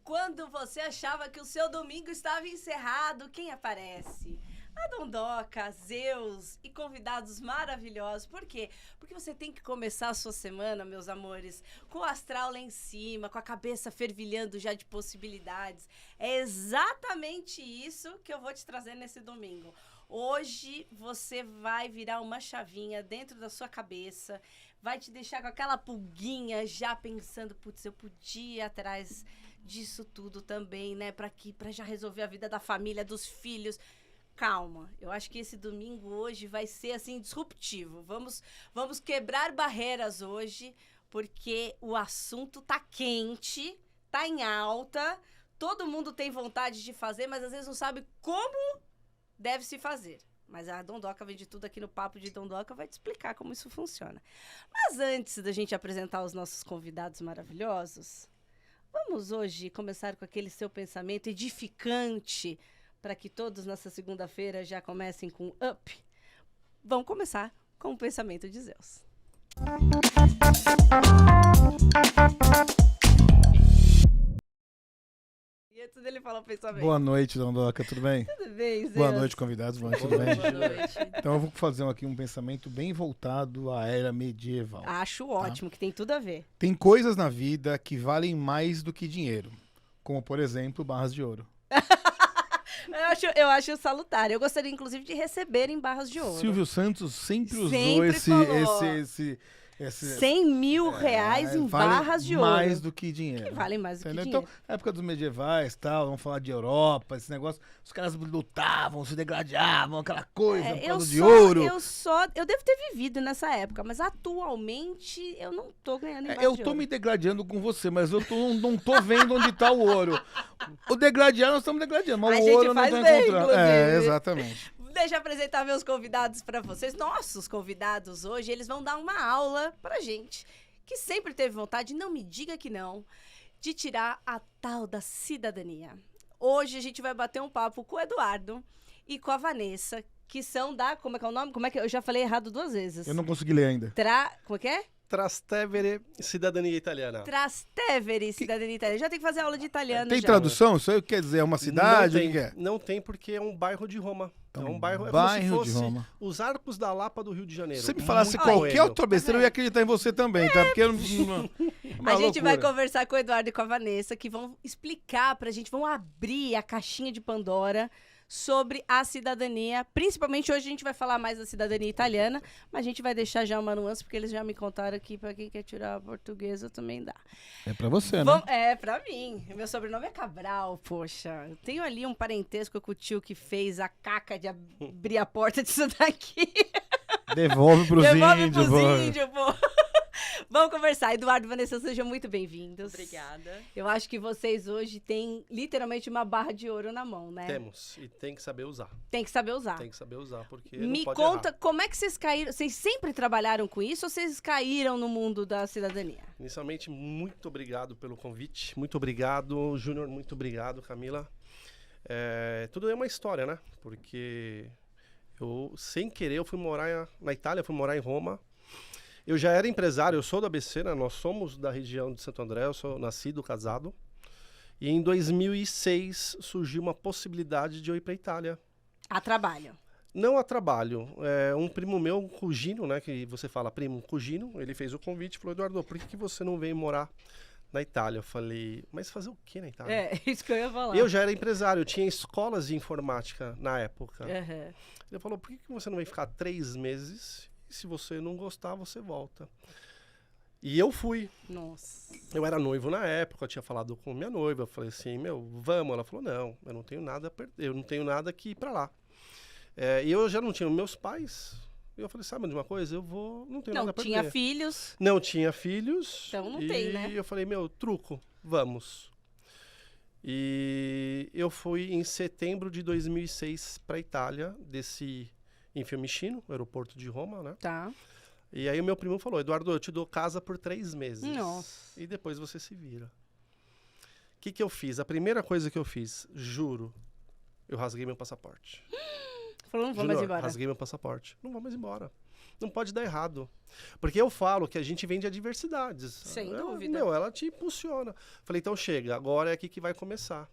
Quando você achava que o seu domingo estava encerrado, quem aparece? A Dondoca, Zeus e convidados maravilhosos. Por quê? Porque você tem que começar a sua semana, meus amores, com o astral lá em cima, com a cabeça fervilhando já de possibilidades. É exatamente isso que eu vou te trazer nesse domingo. Hoje você vai virar uma chavinha dentro da sua cabeça, vai te deixar com aquela pulguinha já pensando, putz, eu podia ir atrás disso tudo também, né? Pra já resolver a vida da família, dos filhos. Calma, eu acho que esse domingo hoje vai ser assim disruptivo. Vamos quebrar barreiras hoje, porque o assunto tá quente, tá em alta, todo mundo tem vontade de fazer, mas às vezes não sabe como deve se fazer. Mas a Dondoca vem de tudo aqui no Papo de Dondoca, vai te explicar como isso funciona. Mas antes da gente apresentar os nossos convidados maravilhosos, vamos hoje começar com aquele seu pensamento edificante para que todos nessa segunda-feira já comecem com up. Vamos começar com o pensamento de Zeus. E antes dele falar o pensamento. Boa noite, Dondoca, tudo bem? Tudo bem, Zeus? Boa noite, convidados, boa noite, tudo bem? Boa noite. Então eu vou fazer aqui um pensamento bem voltado à era medieval. Acho ótimo, que tem tudo a ver. Tem coisas na vida que valem mais do que dinheiro, como, por exemplo, barras de ouro. Eu acho salutar. Eu gostaria, inclusive, de receber em barras de ouro. Silvio Santos sempre usou falou. esse 100 mil reais em vale barras de ouro. mais do que dinheiro. Que valem mais do que Entendeu? dinheiro. Então, na época dos medievais, tal, vamos falar de Europa, esse negócio, os caras lutavam, se degladiavam, aquela coisa, por causa de ouro. Eu devo ter vivido nessa época, mas atualmente eu não tô ganhando em barras Eu de tô ouro. me degladiando com você, mas não tô vendo onde tá o ouro. O degladiar, nós estamos degladiando, mas A o gente ouro eu não faz tô bem, encontrando. inclusive. Exatamente. Deixa eu apresentar meus convidados para vocês. Nossos convidados hoje, eles vão dar uma aula pra gente, que sempre teve vontade, não me diga que não, de tirar a tal da cidadania. Hoje a gente vai bater um papo com o Eduardo e com a Vanessa, que são da... Como é que é o nome? Como é que eu já falei errado 2 vezes. Eu não consegui ler ainda. Como é que é? Trastevere Cidadania Italiana. Trastevere, cidadania italiana. Já tem que fazer aula de italiano. Tem já. tradução? Isso aí quer dizer, é uma cidade? O que é? Não tem porque é um bairro de Roma. É um bairro, bairro como de se fosse Roma. os Arcos da Lapa do Rio de Janeiro. Se me falasse Muito qualquer boêmio. outra besteira, eu ia acreditar em você também, tá? Porque eu não... A gente vai conversar com o Eduardo e com a Vanessa, que vão explicar pra gente, vão abrir a caixinha de Pandora sobre a cidadania. Principalmente hoje a gente vai falar mais da cidadania italiana, mas a gente vai deixar já uma nuance, porque eles já me contaram aqui, pra quem quer tirar a portuguesa também dá. É pra você, né? É, pra mim. Meu sobrenome é Cabral, poxa. Eu tenho ali um parentesco com o tio que fez a caca de abrir a porta disso daqui. Devolve pros índios, pô. índios, pô. Vamos conversar. Eduardo e Vanessa, sejam muito bem-vindos. Obrigada. Eu acho que vocês hoje têm literalmente uma barra de ouro na mão, né? Temos. E tem que saber usar. Tem que saber usar. Tem que saber usar, porque Me não pode conta, errar. como é que vocês caíram? Vocês sempre trabalharam com isso ou vocês caíram no mundo da cidadania? Inicialmente, muito obrigado pelo convite. Muito obrigado, Júnior. Muito obrigado, Camila. Tudo é uma história, né? Porque eu, sem querer, eu fui morar na Itália, fui morar em Roma. Eu já era empresário, eu sou do ABC, né? Nós somos da região de Santo André, eu sou nascido, casado. E em 2006 surgiu uma possibilidade de eu ir para a Itália. A trabalho. Não a trabalho. Um primo meu, um cugino, né? Que você fala primo, cugino, ele fez o convite e falou, Eduardo, por que você não veio morar na Itália? Eu falei, mas fazer o que na Itália? É, isso que eu ia falar. Eu já era empresário, eu tinha escolas de informática na época. Uhum. Ele falou, por que você não vem ficar 3 meses? E se você não gostar, você volta. E eu fui. Nossa. Eu era noivo na época, eu tinha falado com minha noiva. Eu falei assim, vamos. Ela falou, não, eu não tenho nada a perder, eu não tenho nada que ir pra lá. E eu já não tinha meus pais. E eu falei, sabe de uma coisa? Eu vou, não tenho nada a perder. Não tinha filhos. Não tinha filhos. Então não tem, né? E eu falei, truco, vamos. E eu fui em setembro de 2006 pra Itália, desci em Fiumicino, aeroporto de Roma, né? Tá. E aí o meu primo falou, Eduardo, eu te dou casa por 3 meses. Nossa. E depois você se vira. O que eu fiz? A primeira coisa que eu fiz, juro, eu rasguei meu passaporte. Falou, não vou mais Júnior, embora. rasguei meu passaporte. Não vou mais embora. Não pode dar errado. Porque eu falo que a gente vem de adversidades. Sem dúvida. Ela te impulsiona. Falei, então chega, agora é aqui que vai começar.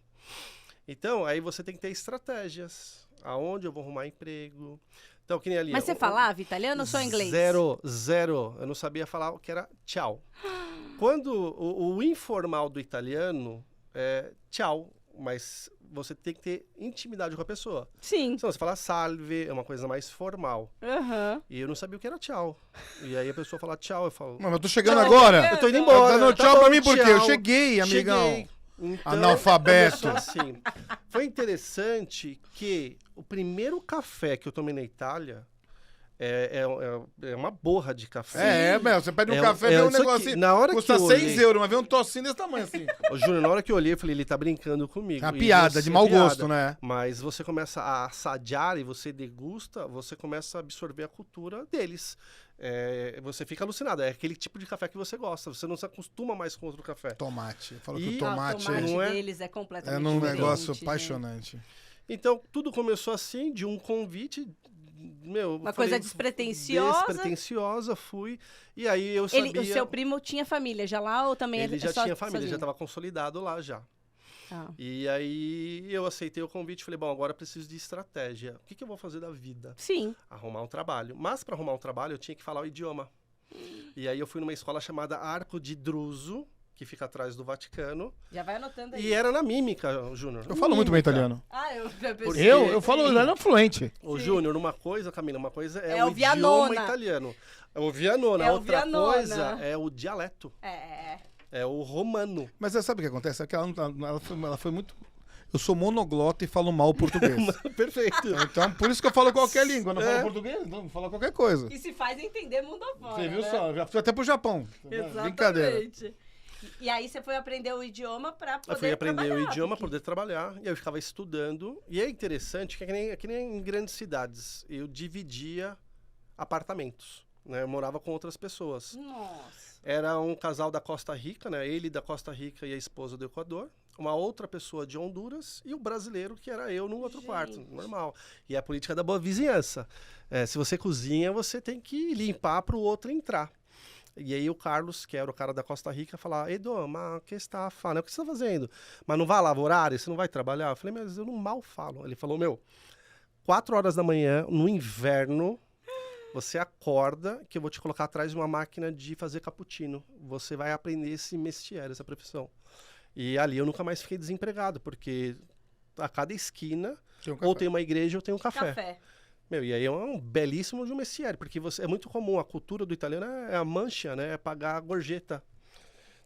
Então, aí você tem que ter estratégias. Aonde eu vou arrumar emprego. Então, que nem ali. Mas você falava italiano ou só inglês? Zero. Eu não sabia falar o que era tchau. Quando o informal do italiano é tchau, mas você tem que ter intimidade com a pessoa. Sim. Então, você fala salve, é uma coisa mais formal. E eu não sabia o que era tchau. E aí a pessoa fala tchau, eu falo... Mano, eu tô chegando agora. Eu tô indo embora. Tá dando tchau pra mim porque eu cheguei, amigão. Cheguei. Então, Analfabeto. assim. Foi interessante que o primeiro café que eu tomei na Itália é uma borra de café. Você pede um café, vê um isso aqui, negocinho, na hora custa que eu 6 olhei- euros, mas vê um tocinho desse tamanho assim. Ô, Júnior, na hora que eu olhei, eu falei, ele tá brincando comigo. É uma E piada, de mau gosto, né? Mas você começa a assadiar e você degusta, você começa a absorver a cultura deles. Você fica alucinado. É aquele tipo de café que você gosta. Você não se acostuma mais com outro café. Tomate. Falou que E- o tomate, O tomate não é? deles é completamente é um diferente, negócio gente. apaixonante. Então, tudo começou assim, de um convite... Uma coisa despretensiosa. Despretensiosa, fui. E aí eu sabia... O seu primo tinha família já lá ou também Ele já só tinha família, já sozinho? estava consolidado lá já. Ah. E aí eu aceitei o convite, falei, bom, agora eu preciso de estratégia. O que eu vou fazer da vida? Sim. Arrumar um trabalho. Mas para arrumar um trabalho eu tinha que falar o idioma. E aí eu fui numa escola chamada Arco de Druso, que fica atrás do Vaticano. Já vai anotando aí. E era na mímica, Júnior. Eu falo muito bem italiano. Eu Porque- Eu falo italiano fluente. Ô, Júnior, uma coisa, Camila, uma coisa é, É o o idioma Vianona. italiano. É o Vianona. É o Outra Vianona. coisa é o dialeto. É o romano. Mas você sabe o que acontece? É que ela foi muito... Eu sou monoglota e falo mal português. Perfeito. Então, por isso que eu falo qualquer língua. Eu não falo português, então eu falo qualquer coisa. E se faz entender mundo afora, Você viu né? só? Já fui até pro Japão. Exatamente. Brincadeira. E aí você foi aprender o idioma pra poder Eu fui aprender trabalhar, o idioma para porque- poder trabalhar. E aí eu ficava estudando. E é interessante que é que nem em grandes cidades. Eu dividia apartamentos. Né? Eu morava com outras pessoas. Nossa. Era um casal da Costa Rica, né? Ele da Costa Rica e a esposa do Equador. Uma outra pessoa de Honduras e o brasileiro, que era eu, no outro quarto. Normal. E é a política da boa vizinhança. Se você cozinha, você tem que limpar para o outro entrar. E aí o Carlos, que era o cara da Costa Rica, falava, Edu, mas que está falando? O que você está fazendo? Mas não vai lá horário? Você não vai trabalhar? Eu falei, mas eu não mal falo. Ele falou, 4 horas da manhã, no inverno, você acorda que eu vou te colocar atrás de uma máquina de fazer cappuccino. Você vai aprender esse métier, essa profissão. E ali eu nunca mais fiquei desempregado, porque a cada esquina, ou tem uma igreja ou tem um café. E aí é um belíssimo de um métier, porque é muito comum, a cultura do italiano é a mancha, né? É pagar a gorjeta.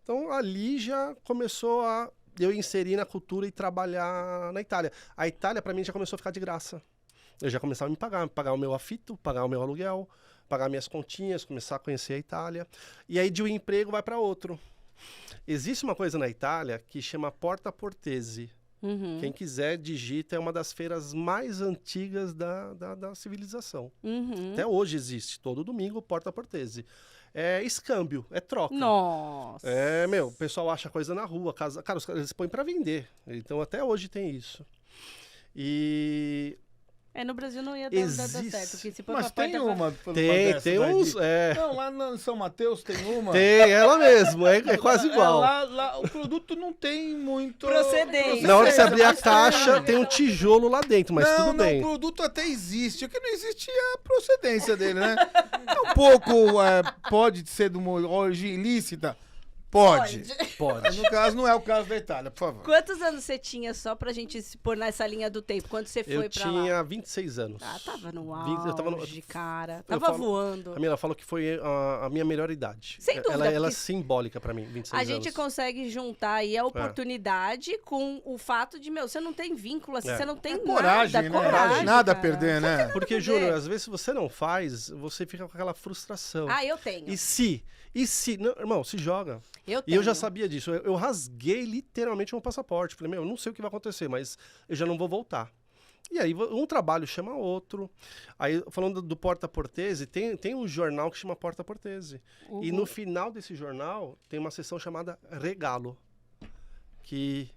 Então ali já começou a eu inserir na cultura e trabalhar na Itália. A Itália, para mim, já começou a ficar de graça. Eu já começava a me pagar o meu afito, pagar o meu aluguel, pagar minhas continhas, começar a conhecer a Itália. E aí de um emprego vai para outro. Existe uma coisa na Itália que chama Porta Portese. Quem quiser, digita, é uma das feiras mais antigas da civilização. Até hoje existe, todo domingo, Porta Portese. É escâmbio, é troca. Nossa. O pessoal acha coisa na rua, cara, eles põem para vender. Então até hoje tem isso. E... No Brasil não ia dar certo, porque se põe Mas pra tem porta- uma... Tem uns... Não, lá em São Mateus tem uma. Tem, ela mesmo, é quase igual. Lá o produto não tem muito... Procedência. Na hora que você abrir a Mas caixa, tem. tem um tijolo lá dentro, mas tudo bem. O produto até existe. O que não existe é a procedência dele, né? Um pouco pode ser de uma origem ilícita? Pode. Pode. No caso, não é o caso da Itália, por favor. Quantos anos você tinha, só pra gente se pôr nessa linha do tempo? Quando você foi Eu pra lá? tinha 26 anos. Tava no 20, eu tava no- auge, cara. eu Tava falo- voando. A minha fala que foi a minha melhor idade. Sem dúvida, Ela é porque simbólica pra mim, 26 A anos. gente consegue juntar aí a oportunidade com o fato de, você não tem vínculo, assim, É. você não tem Coragem, nada. né? Coragem, Nada a cara. perder, né? Porque, Júnior, às vezes se você não faz, você fica com aquela frustração. Eu tenho. E se? Não, irmão, se joga. Eu E tenho. eu já sabia disso. Eu rasguei literalmente meu passaporte. Falei, eu não sei o que vai acontecer, mas eu já não vou voltar. E aí um trabalho chama outro. Aí, falando do Porta Portese, tem um jornal que chama Porta Portese. E no final desse jornal tem uma seção chamada Regalo. Que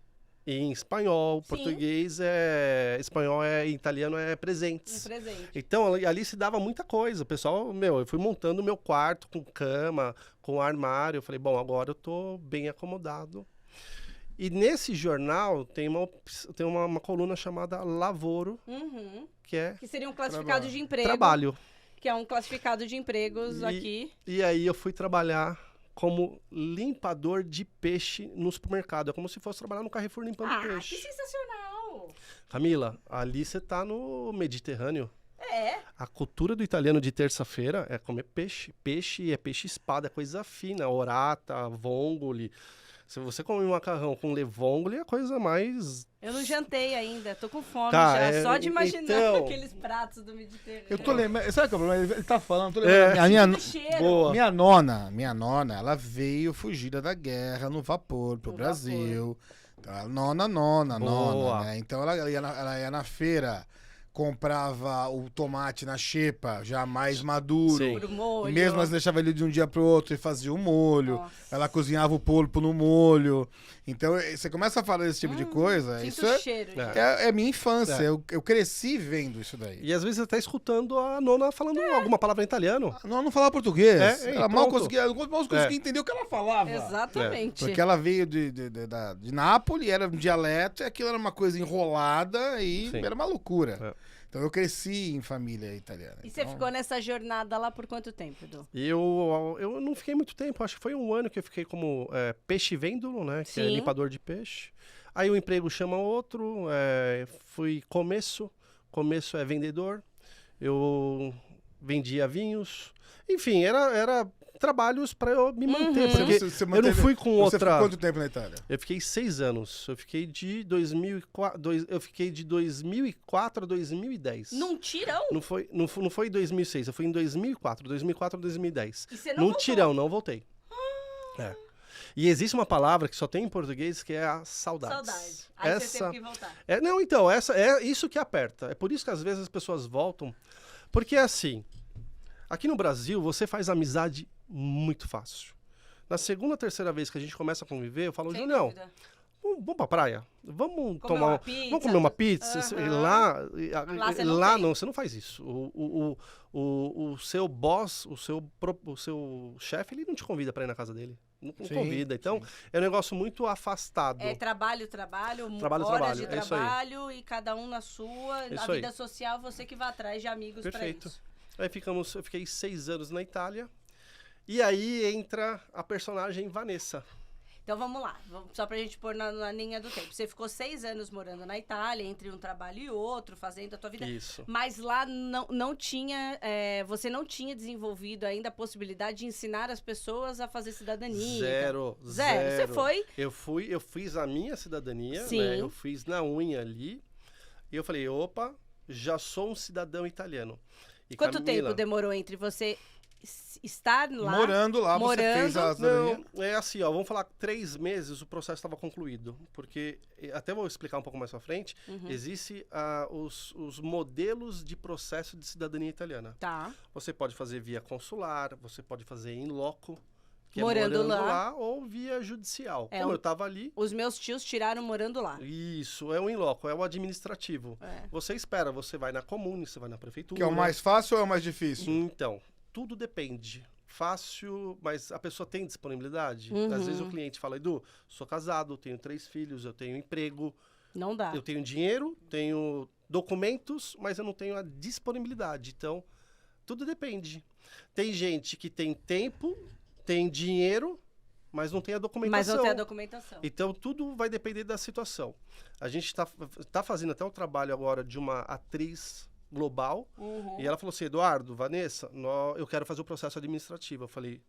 em espanhol, Sim. português, espanhol italiano é presentes. Um presente. Então, ali se dava muita coisa. O pessoal, eu fui montando o meu quarto com cama, com armário. Eu falei, bom, agora eu tô bem acomodado. E nesse jornal tem uma coluna chamada Lavoro, Uhum. que é Que seria um classificado de emprego. trabalho. Que é um classificado de empregos aqui. E aí eu fui trabalhar como limpador de peixe no supermercado. É como se fosse trabalhar no Carrefour limpando Que peixe. sensacional! Camila, ali você tá no Mediterrâneo. É. A cultura do italiano de terça-feira é comer peixe. Peixe é peixe espada, é coisa fina. Orata, vongole. Se você come um macarrão com levongole, é a coisa mais... Eu não jantei ainda, tô com fome Tá, já. Só de imaginar então- aqueles pratos do Mediterrâneo. Eu tô lembrando. Sabe o que é o problema? Ele tá falando, tô lembrando. A Que cheiro. Boa. minha nona, ela veio fugida da guerra no vapor pro No Brasil. Então, ela, nona, Boa. né? Então ela ia na feira, comprava o tomate na xepa, já mais maduro. Sim. Pro molho. E mesmo assim deixava ele de um dia pro outro e fazia o molho. Nossa. Ela cozinhava o polpo no molho. Então, você começa a falar desse tipo de coisa, Sinto isso o cheiro. É. gente. é minha infância. É. Eu cresci vendo isso daí. E às vezes até escutando a nona falando alguma palavra em italiano. Não falava português. É, ela mal pronto. conseguia entender o que ela falava. Exatamente. Porque ela veio de Nápoles, era um dialeto, e aquilo era uma coisa enrolada e Sim. era uma loucura. É. Então eu cresci em família italiana. E você Então, ficou nessa jornada lá por quanto tempo, Edu? E eu não fiquei muito tempo, acho que foi um ano que eu fiquei como peixe vêndulo, né? Que é Sim. limpador de peixe. Aí o emprego chama outro, fui começo é vendedor, eu vendia vinhos. Enfim, era trabalhos para eu me manter, porque você eu não manteve- fui com Você outra... ficou quanto tempo na Itália? Eu fiquei 6 anos. Eu fiquei de 2004 a 2010. Num tirão? Não foi em 2006, eu fui em 2004 a 2010. E você não Num voltou? tirão, não voltei. É. E existe uma palavra que só tem em português que é a saudades. Saudade. Aí você teve que voltar. Não, então, essa é isso que aperta. É por isso que às vezes as pessoas voltam. Porque é assim, aqui no Brasil você faz amizade muito fácil. Na segunda, terceira vez que a gente começa a conviver, eu falo, Sem Julião, dúvida. vamos pra praia. Vamos Comer tomar. uma pizza. Vamos comer uma pizza. Aham. Lá você não tem. não, você não faz isso. O seu boss, o seu chefe, ele não te convida pra ir na casa dele. Não Sim, convida. Então, é um negócio muito afastado. É trabalho, Trabalho, horas de trabalho, é isso aí. trabalho e cada um na sua. É A isso aí. vida social, você que vai atrás de amigos pra Perfeito. isso. Aí eu fiquei 6 anos na Itália. E aí entra a personagem Vanessa. Então vamos lá, só pra gente pôr na linha do tempo. Você ficou 6 anos morando na Itália, entre um trabalho e outro, fazendo a tua vida. Isso. Mas lá não tinha, você não tinha desenvolvido ainda a possibilidade de ensinar as pessoas a fazer cidadania. Zero. Você foi? Eu fiz a minha cidadania, Sim. né? Eu fiz na unha ali. E eu falei, opa, já sou um cidadão italiano. E Quanto Camila, tempo demorou entre você estar lá? Morando lá, você fez a cidadania? Não, é assim, ó, vamos falar 3 meses o processo estava concluído. Porque, até vou explicar um pouco mais pra frente, existe os modelos de processo de cidadania italiana. Tá. Você pode fazer via consular, você pode fazer em loco, que Morando é morando lá. lá, ou via judicial. É, Como eu estava ali, Os meus tios tiraram morando lá. isso, é o in loco, é o administrativo. É. Você espera, você vai na comune, você vai na prefeitura. Que é o mais fácil ou é o mais difícil? Então, tudo depende. Fácil, mas a pessoa tem disponibilidade. Às vezes o cliente fala, Edu, sou casado, tenho 3 filhos, eu tenho emprego, Não dá. eu tenho dinheiro, tenho documentos, mas eu não tenho a disponibilidade. Então, tudo depende. Tem gente que tem tempo, tem dinheiro, mas não tem a documentação. Mas não tem a documentação. Então, tudo vai depender da situação. A gente tá fazendo até um trabalho agora de uma atriz global, e ela falou assim, Eduardo, Vanessa, eu quero fazer o processo administrativo. Eu falei,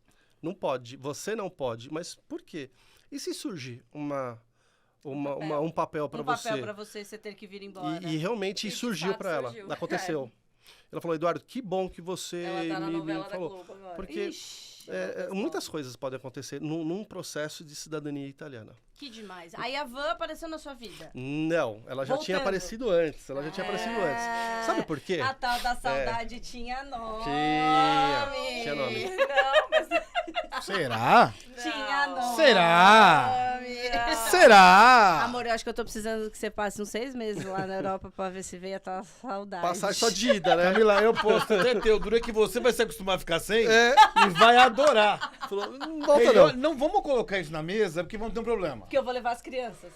não pode, você não pode, mas por quê? E se surgir um papel para você? Um papel pra você ter que vir embora. E realmente E de surgiu fato para ela, surgiu. aconteceu. Ela falou, Eduardo, que bom que você Ela tá na me novela da falou. Globo agora. Porque Ixi, meu Deus, muitas coisas podem acontecer num processo de cidadania italiana. Que demais. Aí a van apareceu na sua vida. Não, ela já tinha Voltando. aparecido antes. Sabe por quê? A tal da saudade tinha nome. Tinha nome. Não, mas Será? tinha nome. Será? Será? Amor, eu acho que eu tô precisando que você passe uns 6 meses lá na Europa pra ver se vem a tua saudade. Passagem só de ida, né? Camila, eu posso até ter. O duro é que você vai se acostumar a ficar sem e vai adorar. Falou, não volta Melhor, não. não vamos colocar isso na mesa, porque vamos ter um problema. Porque eu vou levar as crianças.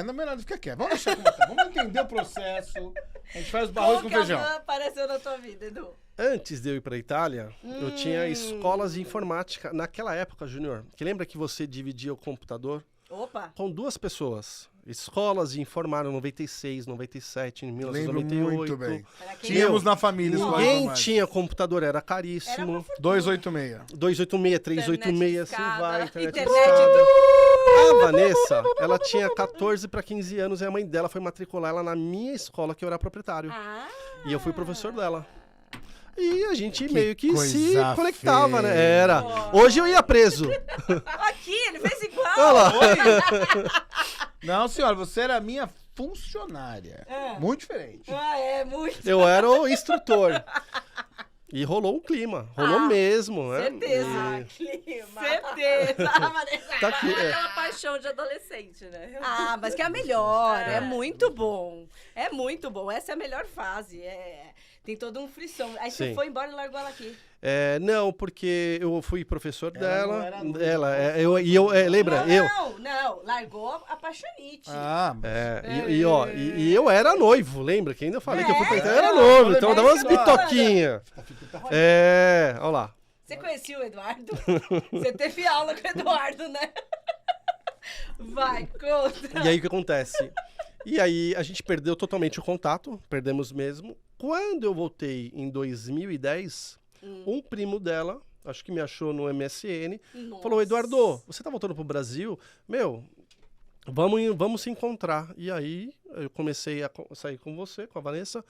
Não, melhor ficar quieto. Vamos deixar como tá. Vamos entender o processo. A gente faz o arroz com Como que a feijão. Van apareceu na tua vida, Edu? Antes de eu ir para a Itália, eu tinha escolas de informática. Naquela época, Júnior, que lembra que você dividia o computador Opa! com 2 pessoas? Escolas de informática em 96, 97, em Lembro 1998. muito bem. Era quem? Tínhamos na família escola de Ninguém informática. tinha computador, era Era caríssimo. uma 286. 286, 386, assim discada, vai. Internet internet discada. A Vanessa, ela tinha 14 para 15 anos e a mãe dela foi matricular ela na minha escola, que eu era proproprietário. Ah! E eu fui professor dela. E a gente Que meio que se coisa conectava, né? feia. Era. Hoje eu ia preso. Aqui, ele fez igual! Olha lá. Não, senhora, você era minha funcionária. Muito diferente. Ah, é, muito. Eu era o instrutor. E rolou um clima. Rolou mesmo, né? Certeza. Certeza. Tá aqui, Aquela paixão de adolescente, né? Ah, mas que é a melhor. É muito bom. É muito bom. Essa é a melhor fase. Tem todo um frisson. Aí você Sim. foi embora e largou ela aqui. Não, porque eu fui professor Ela dela. não era noiva. Lembra? Não. Largou a paixonite. Ah, Eu era noivo, lembra? Que ainda falei que eu fui pra Itália, eu era não, noivo, eu então eu lembrei dava umas agora. bitoquinhas. Olha lá. Você conhecia o Eduardo? Você teve aula com o Eduardo, né? Vai, conta. E aí o que acontece? E aí a gente perdeu totalmente o contato, perdemos mesmo. Quando eu voltei em 2010, um primo dela, acho que me achou no MSN, falou: Eduardo, você tá voltando pro Brasil? Meu, vamos se encontrar. E aí eu comecei a sair com você, com a Vanessa.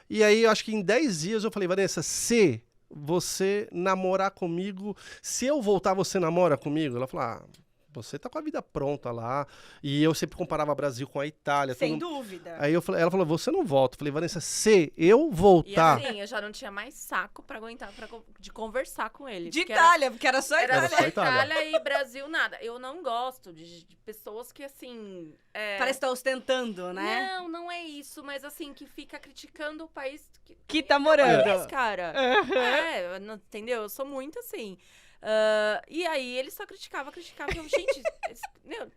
E aí acho que em 10 dias eu falei: Vanessa, se você namorar comigo, se eu voltar, você namora comigo? Ela falou: você tá com a vida pronta lá. E eu sempre comparava Brasil com a Itália. Sem dúvida. Aí ela falou: você não volta. Eu falei: Vanessa, se eu E voltar... assim, eu já não tinha mais saco pra aguentar de conversar com ele. De porque Itália, porque era só Era Itália. só só Itália. Itália e Brasil nada. Eu não gosto de pessoas que, assim... Parece que tá ostentando, né? Não é isso, mas assim, que fica criticando o país Que tá morando. país, cara. Entendeu? Eu sou muito assim. E aí ele só criticava. Eu, gente,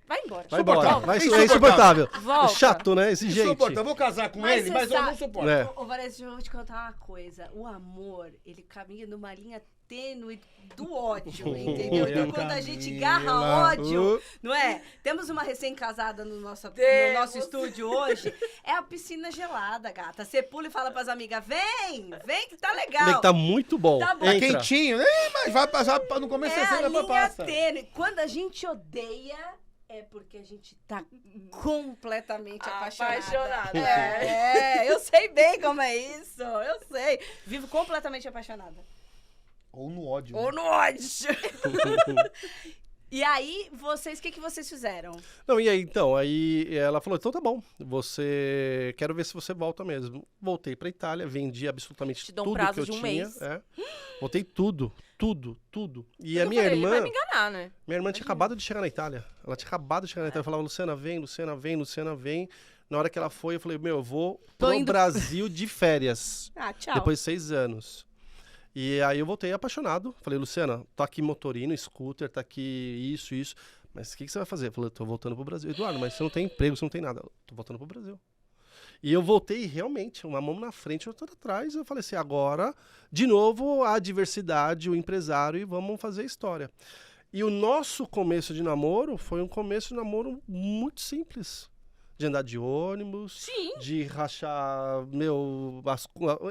vai embora. Vai embora. Insuportável. É insuportável. Volta. É chato, né? Esse jeito. Insuportável. Eu vou casar com Mas ele, você mas eu não sabe- suporto. É. Ô, Vanessa, eu vou te contar uma coisa. O amor, ele caminha numa linha tênue do ódio, entendeu? Então, quando a gente garra Camila. ódio, não é? Temos uma recém-casada no nosso estúdio hoje. É a piscina gelada, gata. Você pula e fala pras amigas, vem que tá legal. Bem que tá muito bom. Tá bom. Tá Entra. quentinho, né? Mas vai passar no começo É assim, a depois linha passa. tênue. Quando a gente odeia, é porque a gente tá completamente apaixonada. Eu sei bem como é isso. Eu sei. Vivo completamente apaixonada. Ou no ódio. Ou no ódio. E aí, vocês, o que vocês fizeram? Não, e aí, então, aí ela falou: então tá bom, quero ver se você volta mesmo. Voltei pra Itália, vendi absolutamente Te dou um tudo prazo que eu de um tinha. mês. Voltei tudo. E a Eu minha falei, irmã... ele vai me enganar, né? Minha irmã tinha acabado de chegar na Itália. Ela tinha acabado de chegar na Itália. Eu falava: Luciana, vem. Na hora que ela foi, eu falei: meu, eu vou pro Brasil de férias. Tchau. Depois de 6 anos. E aí eu voltei apaixonado. Falei: Luciana, tá aqui motorino, scooter, tá aqui isso. Mas o que você vai fazer? Eu falei: tô voltando pro Brasil. Eduardo, mas você não tem emprego, você não tem nada. Eu tô voltando pro Brasil. E eu voltei realmente, uma mão na frente e outra atrás. Eu falei assim: agora, de novo, a diversidade, o empresário, e vamos fazer história. E o nosso começo de namoro foi um começo de namoro muito simples. De andar de ônibus, Sim. de rachar,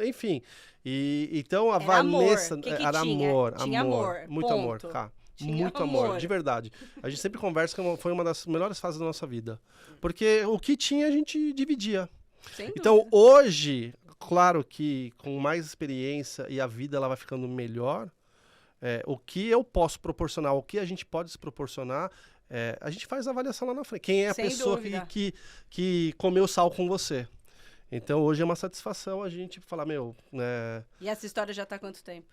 enfim. Então a Era Vanessa... amor. Que era tinha? amor, Tinha amor, muito ponto. amor, cara. Tinha Muito amor, amor. de verdade. A gente sempre conversa que foi uma das melhores fases da nossa vida. Porque o que tinha, a gente dividia. Sem Então, dúvida. hoje, claro que com mais experiência e a vida ela vai ficando melhor, o que eu posso proporcionar, o que a gente pode se proporcionar, a gente faz a avaliação lá na frente. Quem é a Sem pessoa dúvida. que comeu sal com você? Então, hoje é uma satisfação a gente falar: E essa história já tá há quanto tempo?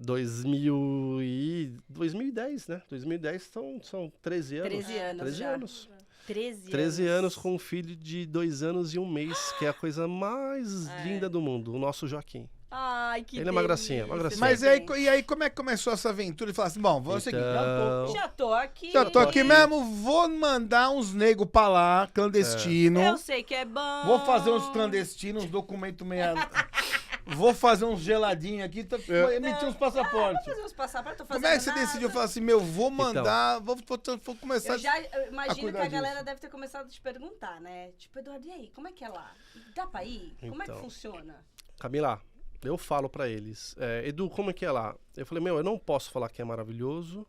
2010, né? 2010 são 13 anos. 13 anos 13 já. anos. 13 anos com um filho de 2 anos e 1 mês, que é a coisa mais linda do mundo, o nosso Joaquim. Ai, que Ele é uma gracinha, uma delícia. gracinha. Mas e aí, como é que começou essa aventura? Ele falou assim, bom, vamos seguir. Então, Já tô aqui. Já tô aqui mesmo, vou mandar uns nego pra lá, clandestino. Eu sei que é bom. Vou fazer uns clandestinos, uns documentos meia... Vou fazer uns geladinhos aqui, emitir uns passaportes. Vou fazer uns passaportes, tô fazendo Como é que você nada. decidiu? Falar assim, vou mandar, vou começar... Eu já imagino cuidar que a galera disso. deve ter começado a te perguntar, né? Tipo, Eduardo, e aí, como é que é lá? Dá pra ir? Como é que Então. funciona? Camila, eu falo pra eles, Edu, como é que é lá? Eu falei, eu não posso falar que é maravilhoso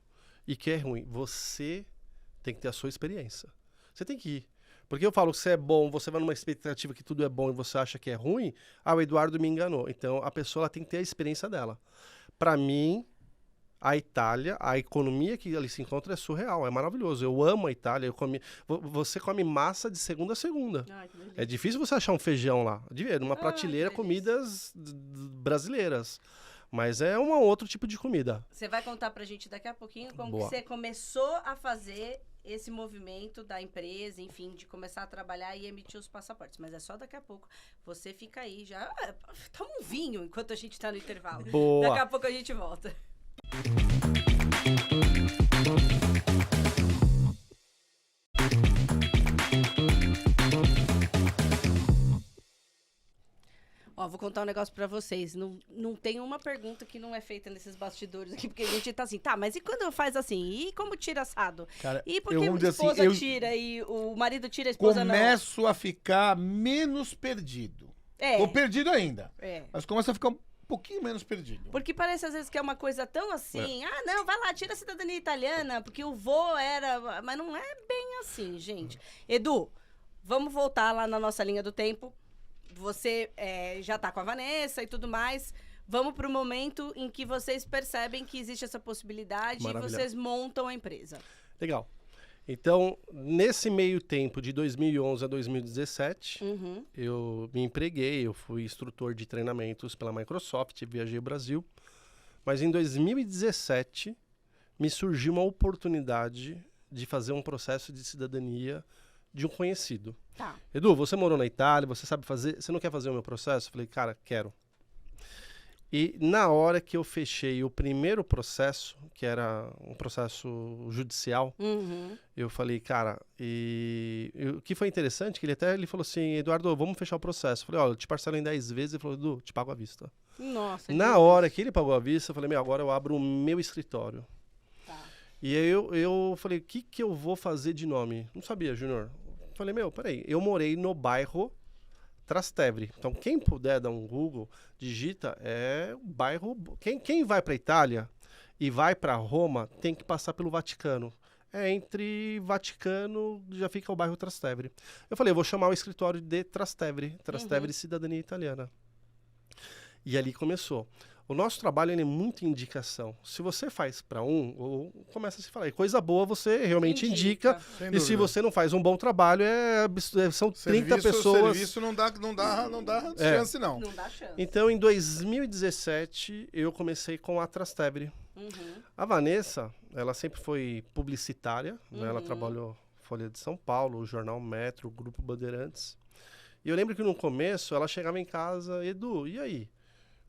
e que é ruim. Você tem que ter a sua experiência. Você tem que ir. Porque eu falo que você é bom, você vai numa expectativa que tudo é bom e você acha que é ruim, o Eduardo me enganou. Então, a pessoa ela tem que ter a experiência dela. Pra mim, a Itália, a economia que ali se encontra é surreal, é maravilhoso. Eu amo a Itália, você come massa de segunda a segunda. Ai, que delícia. É difícil você achar um feijão lá. Numa prateleira, que comidas brasileiras. Mas é um outro tipo de comida. Você vai contar pra gente daqui a pouquinho como que Boa. você começou a fazer esse movimento da empresa, enfim, de começar a trabalhar e emitir os passaportes. Mas é só daqui a pouco. Você fica aí já... Toma um vinho enquanto a gente tá no intervalo. Boa. Daqui a pouco a gente volta. Ó, vou contar um negócio pra vocês. Não tem uma pergunta que não é feita nesses bastidores aqui, porque a gente tá assim, tá, mas e quando faz assim? E como tira assado? Cara, E por eu que vou a dizer esposa assim, eu tira e o marido tira, a esposa começo a ficar menos perdido. não? É, Tô perdido ainda, é. mas começo a ficar um pouquinho menos perdido. Porque parece às vezes que é uma coisa tão assim, ah, não, vai lá, tira a cidadania italiana, porque o vô era... Mas não é bem assim, gente. Edu, vamos voltar lá na nossa linha do tempo. Você já tá com a Vanessa e tudo mais. Vamos pro momento em que vocês percebem que existe essa possibilidade e Maravilha. vocês montam a empresa. Legal. Então, nesse meio tempo, de 2011 a 2017, Uhum. eu me empreguei, eu fui instrutor de treinamentos pela Microsoft, viajei o Brasil. Mas em 2017, me surgiu uma oportunidade de fazer um processo de cidadania de um conhecido. Tá. Edu, você morou na Itália, você sabe fazer, você não quer fazer o meu processo? Eu falei, cara, quero. E na hora que eu fechei o primeiro processo, que era um processo judicial, Uhum. eu falei, cara, o que foi interessante, que ele falou assim, Eduardo, vamos fechar o processo. Eu falei, olha, eu te parcelo em 10 vezes. Ele falou, Edu, te pago à vista. Nossa. Na hora que ele pagou à vista, eu falei, agora eu abro o meu escritório. Tá. E aí eu falei, o que eu vou fazer de nome? Não sabia, Júnior. Falei, peraí, eu morei no bairro Trastevere. Então, quem puder dar um Google, digita, é o bairro... Quem vai para Itália e vai para Roma, tem que passar pelo Vaticano. Entre Vaticano, já fica o bairro Trastevere. Eu falei, eu vou chamar o escritório de Trastevere. Trastevere Cidadania Italiana. E ali começou. O nosso trabalho ele é muito indicação. Se você faz para ou começa a se falar. E coisa boa você realmente indica. Sem E se dúvida. você não faz um bom trabalho, são 30 pessoas. Serviço não dá É. chance, não. Não dá chance. Então, em 2017, eu comecei com a Trastevere. Uhum. A Vanessa, ela sempre foi publicitária, né? Ela trabalhou Folha de São Paulo, o Jornal Metro, o Grupo Bandeirantes. E eu lembro que no começo, ela chegava em casa, Edu, e aí?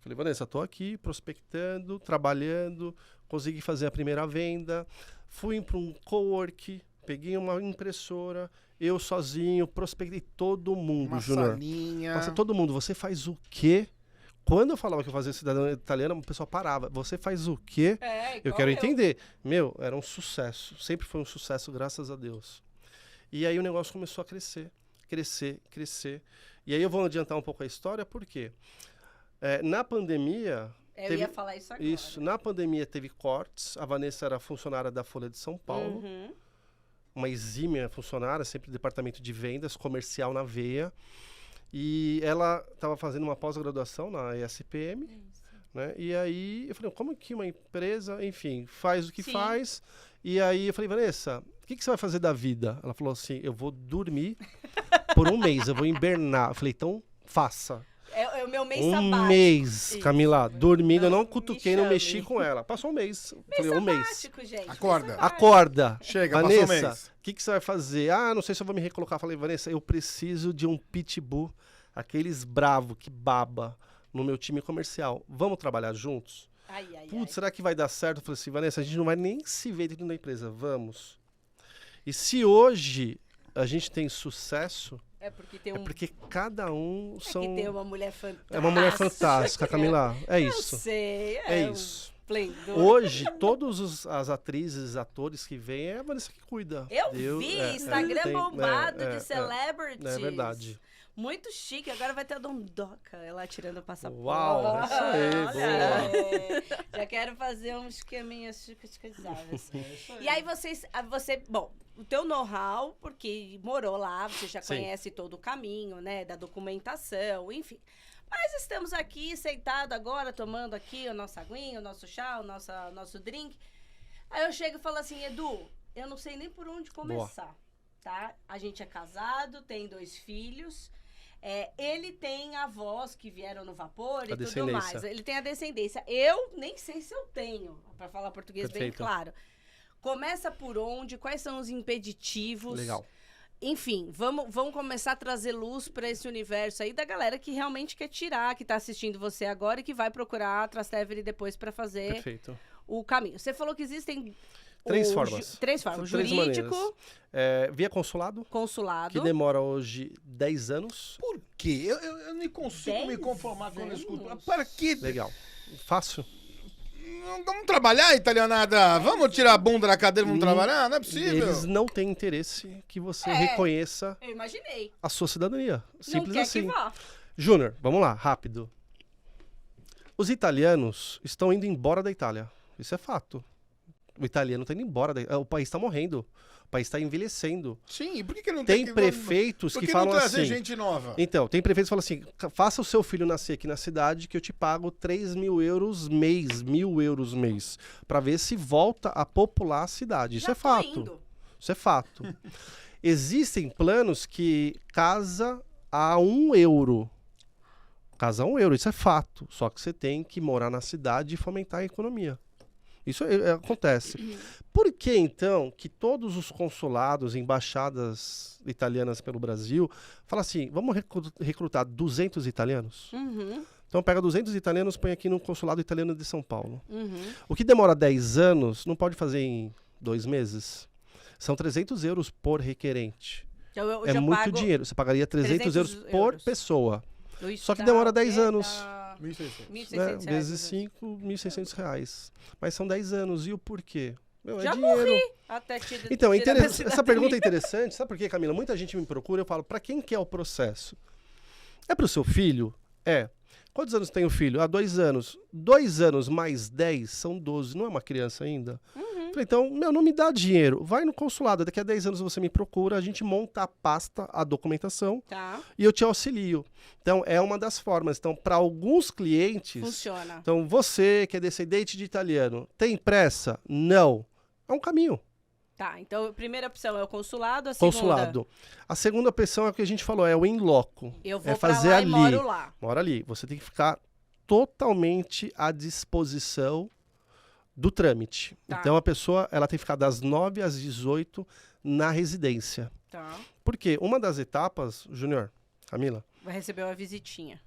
Falei, Vanessa, tô aqui prospectando, trabalhando, consegui fazer a primeira venda, fui para um cowork, peguei uma impressora, eu sozinho, prospectei todo mundo, Uma Júnior. salinha. Nossa, todo mundo, você faz o quê? Quando eu falava que eu fazia cidadania italiana, o pessoal parava. Você faz o quê? Eu quero entender. Era um sucesso. Sempre foi um sucesso, graças a Deus. E aí o negócio começou a crescer. E aí eu vou adiantar um pouco a história, por quê? Na pandemia... Eu ia falar isso agora. Isso, na pandemia teve cortes. A Vanessa era funcionária da Folha de São Paulo. Uhum. Uma exímia funcionária, sempre do departamento de vendas, comercial na veia. E ela estava fazendo uma pós-graduação na ESPM, né? E aí eu falei, como que uma empresa, enfim, faz o que Sim. faz? E aí eu falei, Vanessa, o que você vai fazer da vida? Ela falou assim, eu vou dormir por um mês, eu vou hibernar. Eu falei, então faça. Foi o meu mês Um sabático. mês, Camila, dormindo, eu não Me cutuquei, não chame. mexi com ela. Passou um mês. Falei, um mês. Sabático, gente. Acorda. Mês sabático. Acorda. Chega, passou um Vanessa, mês. o que você vai fazer? Ah, não sei se eu vou me recolocar. Falei, Vanessa, eu preciso de um pitbull, aqueles bravo que baba no meu time comercial. Vamos trabalhar juntos? Ai, ai, ai. Putz, será que vai dar certo? Eu falei assim, Vanessa, a gente não vai nem se ver dentro da empresa. Vamos. E se hoje a gente tem sucesso, É porque tem é um... porque cada um É são... que tem uma mulher fantástica. É uma mulher fantástica, Camila. É Eu isso. sei. É um isso. esplendor. Hoje, todas as atrizes, atores que vêm, é a Vanessa que cuida. Eu vi Instagram bombado de é celebrities. É verdade. Muito chique. Agora vai ter a Dondoca, ela tirando o passaporte. Uau, isso aí, Olha, boa. Já quero fazer um esqueminha chiquitizadas. E aí bom, o teu know-how, porque morou lá, você já Sim. conhece todo o caminho, né, da documentação, enfim. Mas estamos aqui, sentado agora, tomando aqui a nossa aguinha, o nosso chá, o nosso drink. Aí eu chego e falo assim, Edu, eu não sei nem por onde começar, tá? A gente é casado, tem 2 filhos. Ele tem avós que vieram no vapor e tudo descendência. mais. Ele tem a descendência. Eu nem sei se eu tenho, para falar português bem Perfeito. claro. Começa por onde? Quais são os impeditivos? Legal. Enfim, vamos começar a trazer luz para esse universo aí da galera que realmente quer tirar, que tá assistindo você agora e que vai procurar a Trastevere depois para fazer Perfeito. o caminho. Você falou que existem 3 formas. 3 formas. 3 Jurídico, maneiras. Via consulado, consulado. que demora hoje 10 anos. Por quê? Eu não consigo me 10 conformar quando eu escuto. anos? Para quê? Legal. Fácil. Vamos trabalhar, italianada? Vamos tirar a bunda da cadeira e vamos trabalhar? Não é possível. Eles não têm interesse que você É. reconheça Eu imaginei. a sua cidadania. Simples não quer assim. que vá. Júnior, vamos lá, rápido. Os italianos estão indo embora da Itália. Isso é fato. O italiano está indo embora. O país está morrendo. O país está envelhecendo. Sim, e por que não Tem que- prefeitos por que que falam não trazer assim. gente nova? Então, tem prefeitos que falam assim: faça o seu filho nascer aqui na cidade que eu te pago 3.000 euros mês, 1.000 euros mês, para ver se volta a popular a cidade. Isso Já é tô fato. indo. Isso é fato. Existem planos que casa a 1 euro. Casa a 1 euro, isso é fato. Só que você tem que morar na cidade e fomentar a economia. Isso acontece. Por que, então, que todos os consulados, embaixadas italianas pelo Brasil, falam assim, vamos recrutar 200 italianos? Uhum, Então pega 200 italianos, põe aqui no consulado italiano de São Paulo. uhum. O que demora 10 anos, não pode fazer em 2 meses. São 300 euros por requerente. Então, eu É já muito pago dinheiro. Você pagaria 300 euros 300 por euros. pessoa. Isso Só que dá demora o 10 quê? anos. Dá 1.600. 1.600 Né? reais, Vezes né? 5, R$ 1.600 reais. Mas são 10 anos. E o porquê? Meu, é Já dinheiro. Até te Então, tirar da essa cidadania. pergunta é interessante. Sabe por quê, Camila? Muita gente me procura e eu falo, para quem que é o processo? É para o seu filho? É. Quantos anos tem o filho? 2 anos. 2 anos mais 10 são 12. Não é uma criança ainda? Falei, então, não me dá dinheiro. Vai no consulado. Daqui a 10 anos você me procura, a gente monta a pasta, a documentação Tá, e eu te auxilio. Então, é uma das formas. Então, para alguns clientes... funciona. Então, você que é descendente de italiano, tem pressa? Não. É um caminho. Tá, então a primeira opção é o consulado, a segunda... Consulado. A segunda opção é o que a gente falou, é o in loco. Eu vou É pra fazer lá ali. e moro lá. Mora ali. Você tem que ficar totalmente à disposição do trâmite. Tá. Então, a pessoa ela tem que ficar das 9 às 18 na residência. Tá. Porque uma das etapas, Júnior, Camila, Vai receber uma visitinha.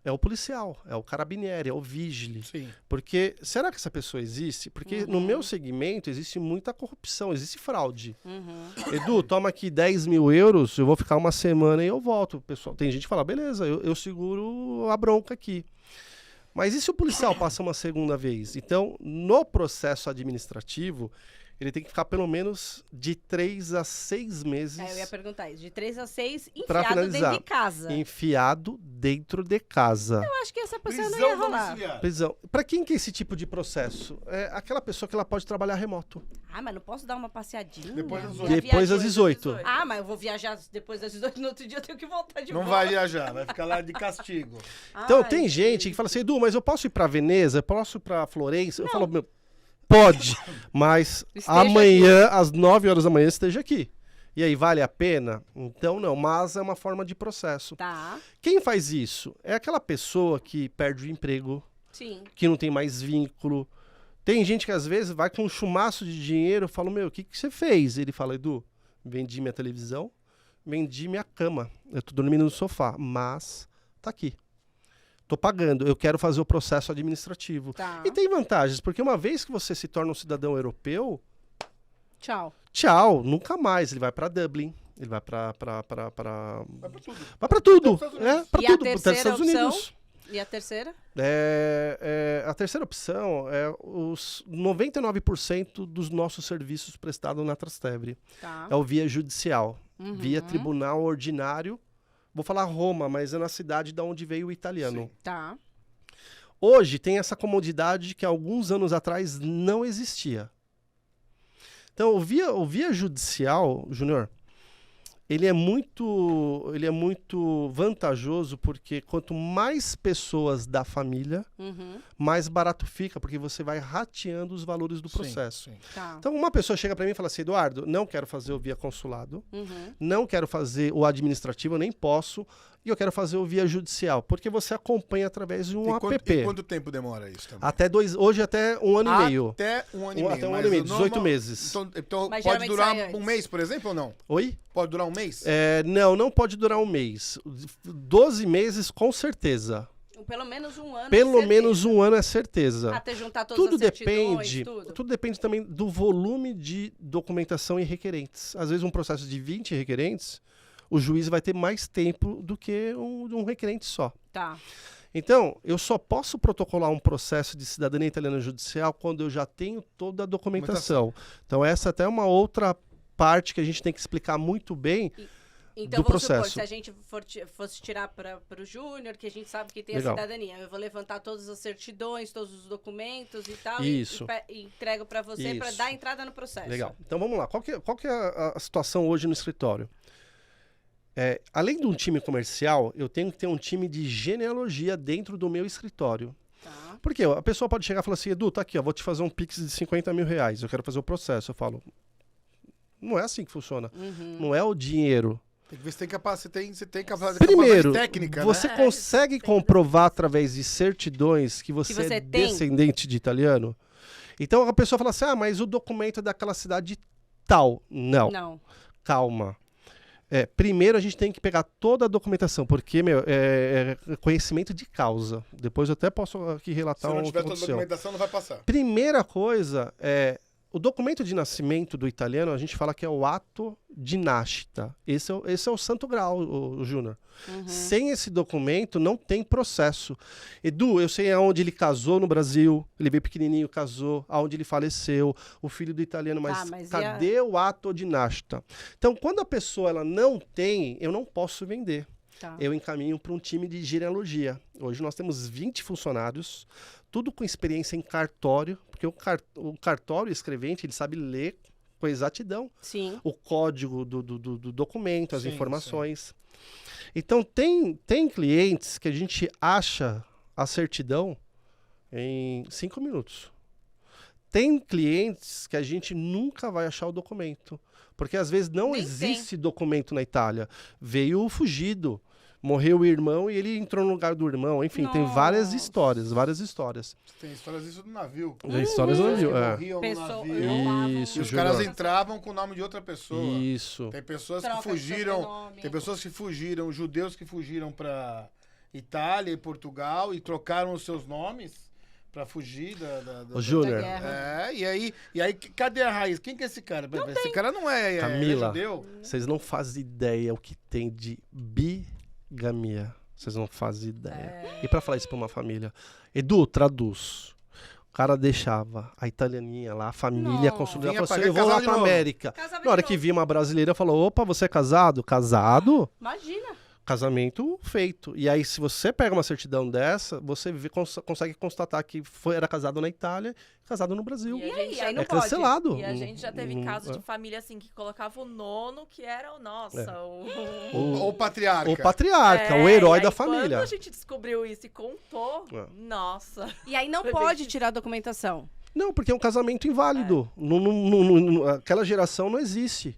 é o policial, é o carabinieri, é o vigile. Sim. Porque, será que essa pessoa existe? Porque no meu segmento existe muita corrupção, existe fraude. Uhum. Edu, toma aqui 10.000 euros, eu vou ficar uma semana e eu volto. Pessoal, tem gente que fala, beleza, eu seguro a bronca aqui. Mas e se o policial passa uma segunda vez? Então, no processo administrativo, ele tem que ficar pelo menos de 3 a 6 meses Eu ia perguntar isso. De 3 a 6, Pra enfiado finalizar. dentro de casa. enfiado dentro de casa. Eu acho que essa pessoa não ia Prisão rolar. domiciliar. Prisão. Para quem que é esse tipo de processo? É aquela pessoa que ela pode trabalhar remoto. Ah, mas não posso dar uma passeadinha? Depois das Minha 18. Depois das viagem- 18. Ah, mas eu vou viajar depois das 18, no outro dia eu tenho que voltar de Não volta. vai viajar, vai ficar lá de castigo. Então, Ai, tem gente gente. que fala assim, Edu, mas eu posso ir para Veneza? Eu posso ir para Florença? Eu falo, meu, pode, mas Esteja amanhã, às 9 horas da manhã, esteja aqui. E aí, vale a pena? Então não, mas é uma forma de processo. Tá. Quem faz isso? É aquela pessoa que perde o emprego, Sim. que não tem mais vínculo. Tem gente que às vezes vai com um chumaço de dinheiro, eu falo, meu, o que você fez? Ele fala, Edu, vendi minha televisão, vendi minha cama, eu tô dormindo no sofá, mas tá aqui. Tô pagando, eu quero fazer o processo administrativo. Tá. E tem vantagens, porque uma vez que você se torna um cidadão europeu, Tchau. tchau, nunca mais. Ele vai para Dublin, ele vai para Vai pra tudo. vai para tudo, Estados Unidos. né? Para E a tudo, terceira para os Estados opção? Unidos. E a terceira? A terceira opção é os 99% dos nossos serviços prestados na Trastevere. Tá. É o via judicial, Uhum. via tribunal ordinário. Vou falar Roma, mas é na cidade de onde veio o italiano. Sim. Tá. Hoje tem essa comodidade que alguns anos atrás não existia. Então, o via judicial, Júnior, ele é muito vantajoso porque quanto mais pessoas da família, Uhum. mais barato fica, porque você vai rateando os valores do processo. Sim. Tá. Então, uma pessoa chega para mim e fala assim, Eduardo, não quero fazer o via consulado, Uhum. não quero fazer o administrativo, eu nem posso, e eu quero fazer o via judicial, porque você acompanha através de um app. E quanto tempo demora isso também? Hoje até 1 ano e meio. Até um ano e meio. Até um mas ano e meio, o 18 meses. Então Mas pode geralmente durar sai antes. um mês, por exemplo, ou não? Oi? Pode durar um mês? Não pode durar um mês. 12 meses, com certeza. Pelo menos um ano. Pelo certeza. menos um ano é certeza. Até juntar todas Tudo as certidões, depende, tudo. tudo depende também do volume de documentação e requerentes. Às vezes um processo de 20 requerentes, o juiz vai ter mais tempo do que um requerente só. Tá. Então, eu só posso protocolar um processo de cidadania italiana judicial quando eu já tenho toda a documentação. Então, essa até é uma outra parte que a gente tem que explicar muito bem. Então, Do vamos supor, processo. se a gente fosse tirar para o Júnior, que a gente sabe que tem Legal. a cidadania, eu vou levantar todas as certidões, todos os documentos e tal, Isso. e entrego para você para Isso. dar entrada no processo. Legal. Então, vamos lá. Qual que é a situação hoje no escritório? Além de um time comercial, eu tenho que ter um time de genealogia dentro do meu escritório. Tá. Porque a pessoa pode chegar e falar assim, Edu, tá aqui, ó, vou te fazer um Pix de 50 mil reais, eu quero fazer o processo. Eu falo, não é assim que funciona. Uhum. Não é o dinheiro. Tem que ver se tem capacidade, você tem capacidade Primeiro, técnica, você né? consegue comprovar através de certidões que você, você é tem. descendente de italiano? Então a pessoa fala assim, mas o documento é daquela cidade tal. Não, Não. calma. Primeiro a gente tem que pegar toda a documentação, porque, é conhecimento de causa. Depois eu até posso aqui Se relatar não o que tiver toda a aconteceu. documentação, não vai passar. Primeira coisa o documento de nascimento do italiano, a gente fala que é o ato de nascita. Esse é o santo grau, o Júnior. Uhum. Sem esse documento, não tem processo. Edu, eu sei aonde ele casou no Brasil, ele veio pequenininho, casou, aonde ele faleceu, o filho do italiano, mas cadê o ato de nascita? Então, quando a pessoa ela não tem, eu não posso vender. Tá. Eu encaminho para um time de genealogia. Hoje nós temos 20 funcionários, tudo com experiência em cartório, porque o cartório escrevente, ele sabe ler com exatidão Sim. o código do documento, as Sim, informações. Então, tem clientes que a gente acha a certidão em 5 minutos. Tem clientes que a gente nunca vai achar o documento, porque às vezes não Nem existe documento na Itália. Veio fugido, morreu o irmão e ele entrou no lugar do irmão. Enfim, tem várias Nossa. histórias. Tem histórias disso do navio. Tem histórias no navio. Morriam no Pessoa- navio. Isso, E os Júnior. caras entravam com o nome de outra pessoa. Isso. Tem pessoas Troca que de fugiram. sobrenome. Tem pessoas que fugiram, judeus que fugiram para Itália e Portugal e trocaram os seus nomes para fugir Ô, Júnior, guerra. E aí, cadê a raiz? Quem que é esse cara? Esse cara não é Camila, judeu? vocês não fazem ideia o que tem de bigamia. Vocês não fazem ideia. E pra falar isso pra uma família, Edu, traduz. O cara deixava a italianinha lá, a família Não. construída. Vinha Ela falou pra assim, eu cá, vou lá casava de pra novo. América. Casava Na hora de que novo. vi uma brasileira, falou, opa, você é casado? Casado? Imagina. Casamento feito. E aí, se você pega uma certidão dessa, você consegue constatar que era casado na Itália, casado no Brasil. E a E aí? gente Aí já- não É pode. cancelado. E a gente já teve Não- casos é. de família assim que colocava o nono, que era o nossa. Ou patriarca. O patriarca, o herói e da aí, família. Quando a gente descobriu isso e contou, É. nossa. E aí não Foi bem pode difícil. tirar a documentação. Não, porque é um casamento inválido. Aquela geração não existe.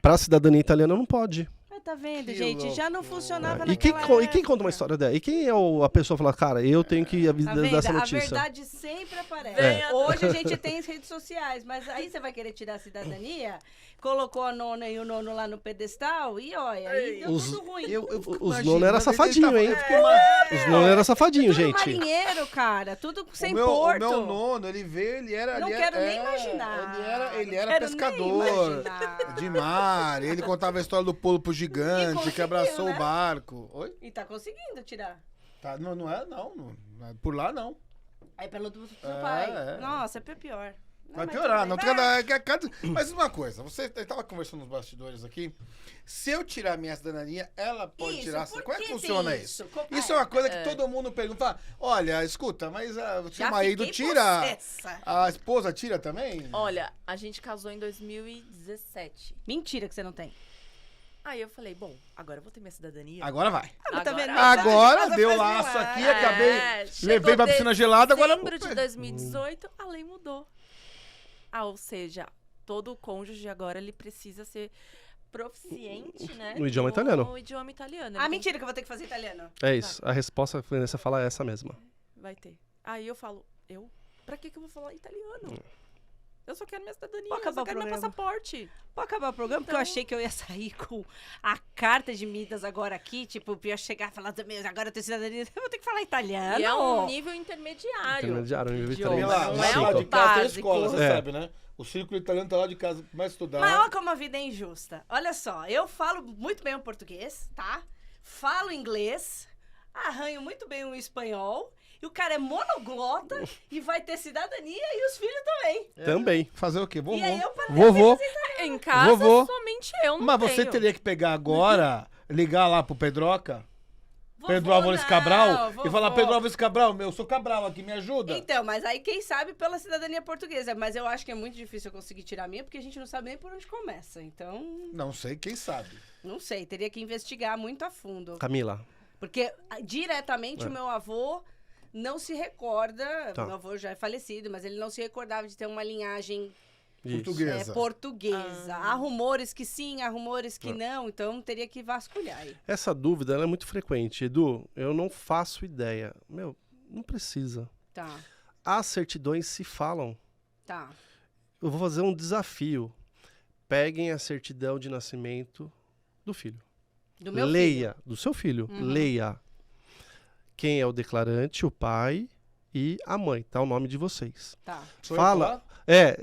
pra cidadania italiana não pode. Mas tá vendo, Que gente? Já não loucura. funcionava E quem, naquela e quem conta uma época. história dela? E quem é a pessoa que fala, cara, eu tenho que Tá dar vendo? essa A notícia? verdade sempre aparece. É. Hoje a gente tem as redes sociais, mas aí você vai querer tirar a cidadania, colocou a nona e o nono lá no pedestal e olha, aí deu Os- tudo ruim. Os nonos eram safadinhos, hein? É. Os nonos eram safadinhos, Tudo gente. marinheiro, cara, tudo sem o meu porto. nono, ele veio, ele era... Não ele quero era, nem imaginar. Ele Não era quero nem pescador imaginar. de mar, ele contava a história do polpo gigante, que conseguiu, abraçou né? o barco. Oi? E tá conseguindo tirar. Tá, não é, não. Por lá, não. Aí pelo do seu É, pai. é. Nossa, é pior. Não, Vai mas piorar. tudo Não, bem. Mas uma coisa, você tava conversando nos bastidores aqui. Se eu tirar minha cidadania, ela pode Isso, tirar. por Como é que que funciona tem isso? isso? Isso é uma coisa que todo mundo pergunta. Fala, olha, escuta, mas o seu Já marido fiquei tira. possessa. A esposa tira também? Olha, a gente casou em 2017. Mentira que você não tem. Aí eu falei, bom, agora eu vou ter minha cidadania. Agora vai. Ah, tá vendo? Agora Casa deu faz laço milagre. aqui, acabei. chegou Levei pra piscina gelada, agora. Em dezembro de 2018, a lei mudou. Ah, ou seja, todo cônjuge agora ele precisa ser proficiente, né? No idioma italiano. No idioma italiano. Ah, Ele mentira que eu vou ter que fazer italiano. É isso. A resposta que a Vanessa fala é essa mesma. Vai ter. Aí eu falo, pra que eu vou falar italiano? Eu só quero minha cidadania, Pode eu acabar só o quero meu programa. passaporte. Pode acabar o programa, porque eu Então- achei que eu ia sair com a carta de Midas agora aqui, tipo, eu ia chegar e falar, "Meu, agora eu tenho cidadania, eu vou ter que falar italiano. E é um nível intermediário. Intermediário, nível Idioma, intermediário. não é lá um de casa tem básico. escola, você É. sabe, né? O círculo italiano tá lá de casa mais estudar. Mas olha como a vida é injusta. Olha só, eu falo muito bem o português, tá? Falo inglês, arranho muito bem o espanhol, e o cara é monoglota e vai ter cidadania e os filhos também. Também. Fazer o quê? Vovô. E aí eu falei, Vovô. Em casa, Vovô. somente eu não Mas você tenho. teria que pegar agora, ligar lá pro Pedroca, vovô Pedro Álvares não, Cabral, e vovô. falar, Pedro Álvares Cabral, eu sou Cabral aqui, me ajuda. Então, mas aí quem sabe pela cidadania portuguesa. Mas eu acho que é muito difícil eu conseguir tirar a minha, porque a gente não sabe nem por onde começa. Então, Não sei, quem sabe. não sei, teria que investigar muito a fundo. Camila. Porque diretamente É. o meu avô não se recorda, Tá. meu avô já é falecido, mas ele não se recordava de ter uma linhagem Isso. Portuguesa. portuguesa. Há rumores que sim, há rumores que É. não, então teria que vasculhar aí. Essa dúvida ela é muito frequente. Edu, eu não faço ideia. Meu, não precisa. Tá, As certidões se falam. tá. Eu vou fazer um desafio. Peguem a certidão de nascimento do filho. Do meu Leia. Do seu filho. Uhum. Leia. Quem é o declarante, o pai e a mãe. Tá o nome de vocês. filho. Tá. Sou eu Fala. falar? É,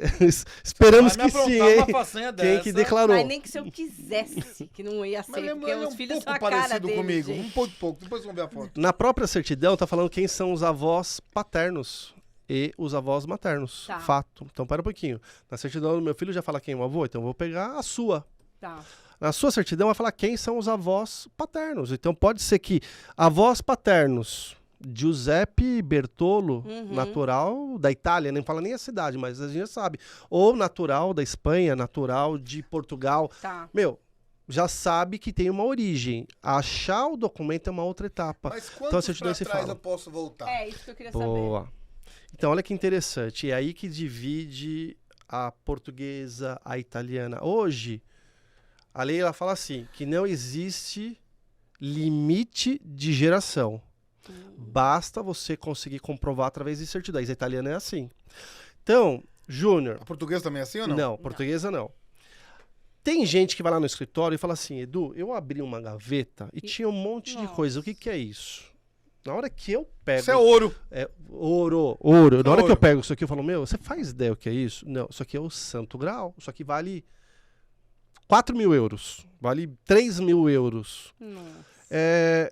esperamos Vai me que sim, aprontar hein? uma façanha Quem dessa. que declarou? Mas nem que se eu quisesse, que não ia ser, Mas ele porque é os um filhos são pouco a cara parecido dele, comigo. gente. Um pouco. Depois vamos ver a foto. Na própria certidão tá falando quem são os avós paternos e os avós maternos. Tá. Fato. Então, para um pouquinho. Na certidão do meu filho já fala quem é o avô, então eu vou pegar a sua. Tá. Na sua certidão vai falar quem são os avós paternos. Então pode ser que avós paternos, Giuseppe Bertolo, Uhum. natural da Itália, nem fala nem a cidade, mas a gente já sabe. Ou natural da Espanha, natural de Portugal. Tá. Meu, já sabe que tem uma origem. Achar o documento é uma outra etapa. Mas Então, a quantos certidão pra se trás fala. eu posso voltar? É isso que eu queria saber. Boa. Então, olha que interessante. É aí que divide a portuguesa, a italiana. Hoje, a lei ela fala assim, que não existe limite de geração. Basta você conseguir comprovar através de certidões. A italiana é assim. Então, Júnior... A portuguesa também é assim ou não? Não, portuguesa não. Tem gente que vai lá no escritório e fala assim, Edu, eu abri uma gaveta e tinha um monte de Nossa. coisa. O que que é isso? Na hora que eu pego... Isso é ouro. É, ouro. Na hora que Ouro. eu pego isso aqui, eu falo, meu, você faz ideia o que é isso? Não, isso aqui é o Santo Graal. Isso aqui vale 4 mil euros. Vale 3 mil euros. Nossa.